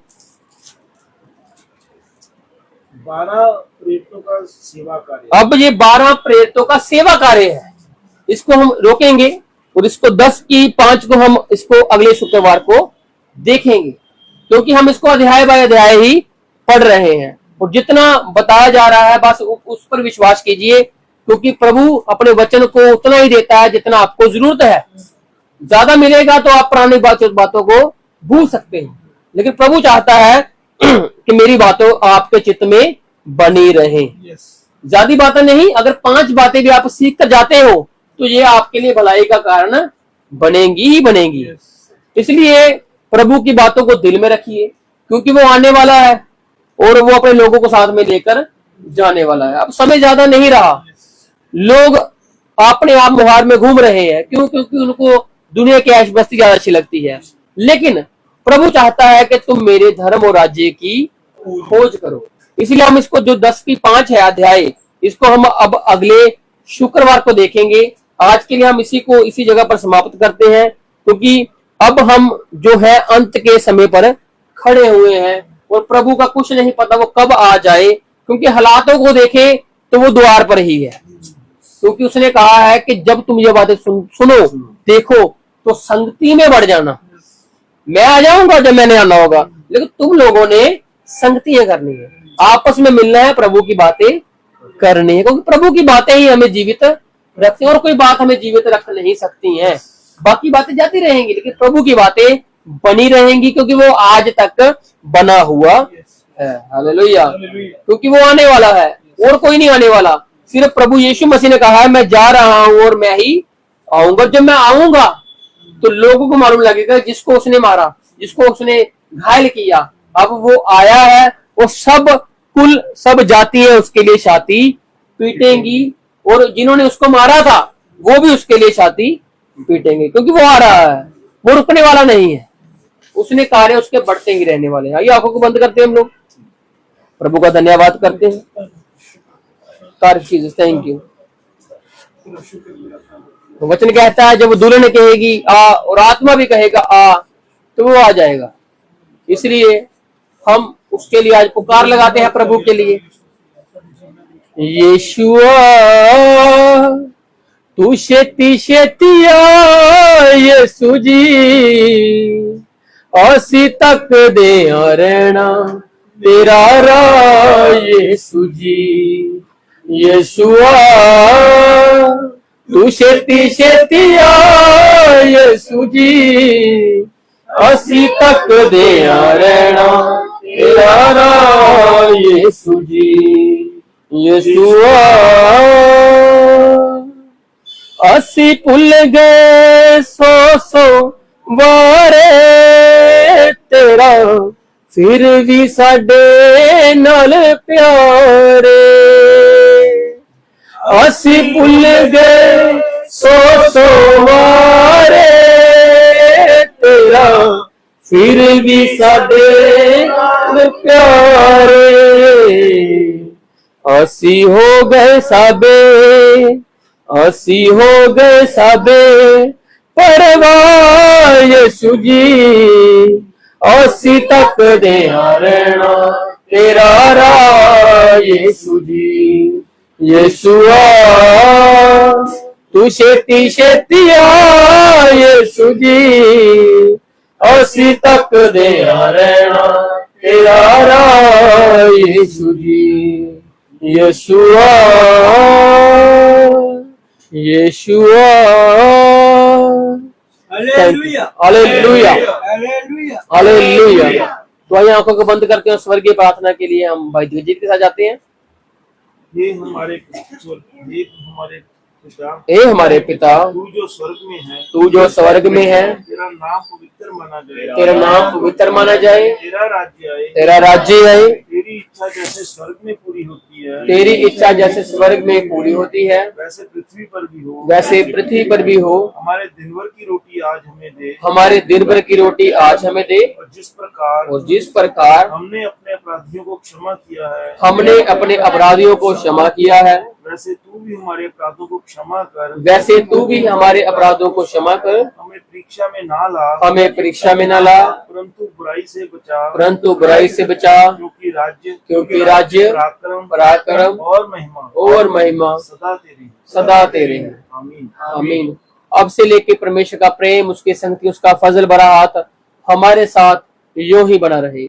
12 प्रेरितों का सेवा कार्य। अब ये 12 प्रेरितों का सेवा कार्य है, इसको हम रोकेंगे और इसको 10 की 5 को हम इसको अगले शुक्रवार को देखेंगे, क्योंकि हम इसको अध्याय बाय अध्याय ही पढ़ रहे हैं। और जितना बताया जा रहा है बस उस पर विश्वास कीजिए, क्योंकि प्रभु अपने वचन को उतना ही देता है जितना आपको जरूरत है। ज्यादा मिलेगा तो आप पुरानी बातों को भूल सकते हैं, लेकिन प्रभु चाहता है कि मेरी बातों आपके चित्त में बनी रहे। ज्यादा बातें नहीं, अगर 5 बातें भी आप सीख कर जाते हो तो ये आपके लिए भलाई का कारण बनेंगी ही बनेंगी। इसलिए प्रभु की बातों को दिल में रखिए, क्योंकि वो आने वाला है और वो अपने लोगों को साथ में लेकर जाने वाला है। अब समय ज्यादा नहीं रहा, लोग अपने आप मुहार में घूम रहे हैं। क्यों? क्योंकि उनको दुनिया की ऐश बस्ती ज्यादा अच्छी लगती है। लेकिन प्रभु चाहता है कि तुम मेरे धर्म और राज्य की खोज करो। इसलिए हम इसको जो 10 की 5 है अध्याय, इसको हम अब अगले शुक्रवार को देखेंगे। आज के लिए हम इसी जगह पर समाप्त करते हैं, क्योंकि अब हम जो है अंत के समय पर खड़े हुए हैं और प्रभु का कुछ नहीं पता वो कब आ जाए। क्योंकि हालातों को देखे तो वो द्वार पर ही है, क्योंकि उसने कहा है कि जब तुम ये बातें सुनो देखो तो संगति में बढ़ जाना। मैं आ जाऊंगा जब मैंने आना होगा, लेकिन तुम लोगों ने संगतियां करनी है, आपस में मिलना है, प्रभु की बातें करनी है, क्योंकि प्रभु की बातें ही हमें जीवित रखती हैं और कोई बात हमें जीवित रख नहीं सकती हैं। बाकी बातें जाती रहेंगी, लेकिन प्रभु की बातें बनी रहेंगी, क्योंकि वो आज तक बना हुआ है। हालेलुया। क्योंकि वो आने वाला है और कोई नहीं आने वाला, सिर्फ प्रभु यीशु मसीह ने कहा है मैं जा रहा हूं और मैं ही आऊंगा। जब मैं आऊंगा तो लोगों को मालूम लगेगा जिसको उसने मारा, जिसको उसने घायल किया, अब वो आया है। वो सब कुल सब जातियां उसके लिए छाती पीटेंगी, और जिन्होंने उसको मारा था वो भी उसके लिए छाती पीटेंगे, क्योंकि वो आ रहा है, वो रुकने वाला नहीं है। उसने कार्य उसके बढ़ते ही रहने वाले हैं। आइए आंखों को बंद करते हैं हम लोग, प्रभु का धन्यवाद करते हैं। Thank you. तेरा शुक्रिया खुदा। तो वचन कहता है जब दुल्हन कहेगी आ और आत्मा भी कहेगा आ, तो वो आ जाएगा। इसलिए हम उसके लिए आज पुकार लगाते हैं प्रभु के लिए, यीशुआ तू शेती शेती आ यीशु जी, असी तक दे रहना तेरा राह यीशु जी। यीशुआ तू शेती शेती आ यीशु जी, असी तक दे रहना तेरा राह यीशु जी। यीशुआ असी भुल गए सौ वारे तेरा, फिर भी साडे नाल प्यारे। असी भुल गए सौ वारे तेरा, फिर भी साडे नाल प्यारे। असी हो गए साबे, असी हो गए साबे परवाह यीशु जी, असी तक दे रहना तेरा राह यीशु जी। यीशुआ तू शेती शेती आ यीशु जी, असी तक दे रहना तेरा राह यीशु जी। यीशुआ यीशुआ हालेलुया हालेलुया हालेलुया हालेलुया। तो आइए आंखों को बंद करते हैं, स्वर्गीय प्रार्थना के लिए हम भाई दिग्विजय के साथ जाते हैं। ये हमारे पिता, हे हमारे पिता तू जो स्वर्ग में है, तू जो स्वर्ग में है, तेरा नाम पवित्र माना जाए, तेरा नाम पवित्र माना जाए, तेरा राज्य आए, तेरा राज्य आए, तेरी इच्छा जैसे स्वर्ग में पूरी होती है, तेरी इच्छा जैसे स्वर्ग में पूरी होती है वैसे पृथ्वी पर भी हो, वैसे पृथ्वी पर भी हो। हमारे दिन भर की रोटी आज हमें दे, हमारे दिन भर की रोटी आज हमें दे, और जिस प्रकार हमने अपने अपराधियों को क्षमा किया है, हमने अपने अपराधियों को क्षमा किया है, वैसे तू भी हमारे अपराधों को क्षमा कर, वैसे तू भी हमारे अपराधों को क्षमा कर। हमें परीक्षा में ना ला, हमें परीक्षा में न ला, परंतु बुराई से बचा, परंतु बुराई से बचा, क्योंकि राज्य पराक्रम और महिमा सदा तेरे हैं। आमीन आमीन। अब से लेके परमेश्वर का प्रेम, उसकी संगति, उसका फजल भरा हाथ हमारे साथ यूं ही बना रहे।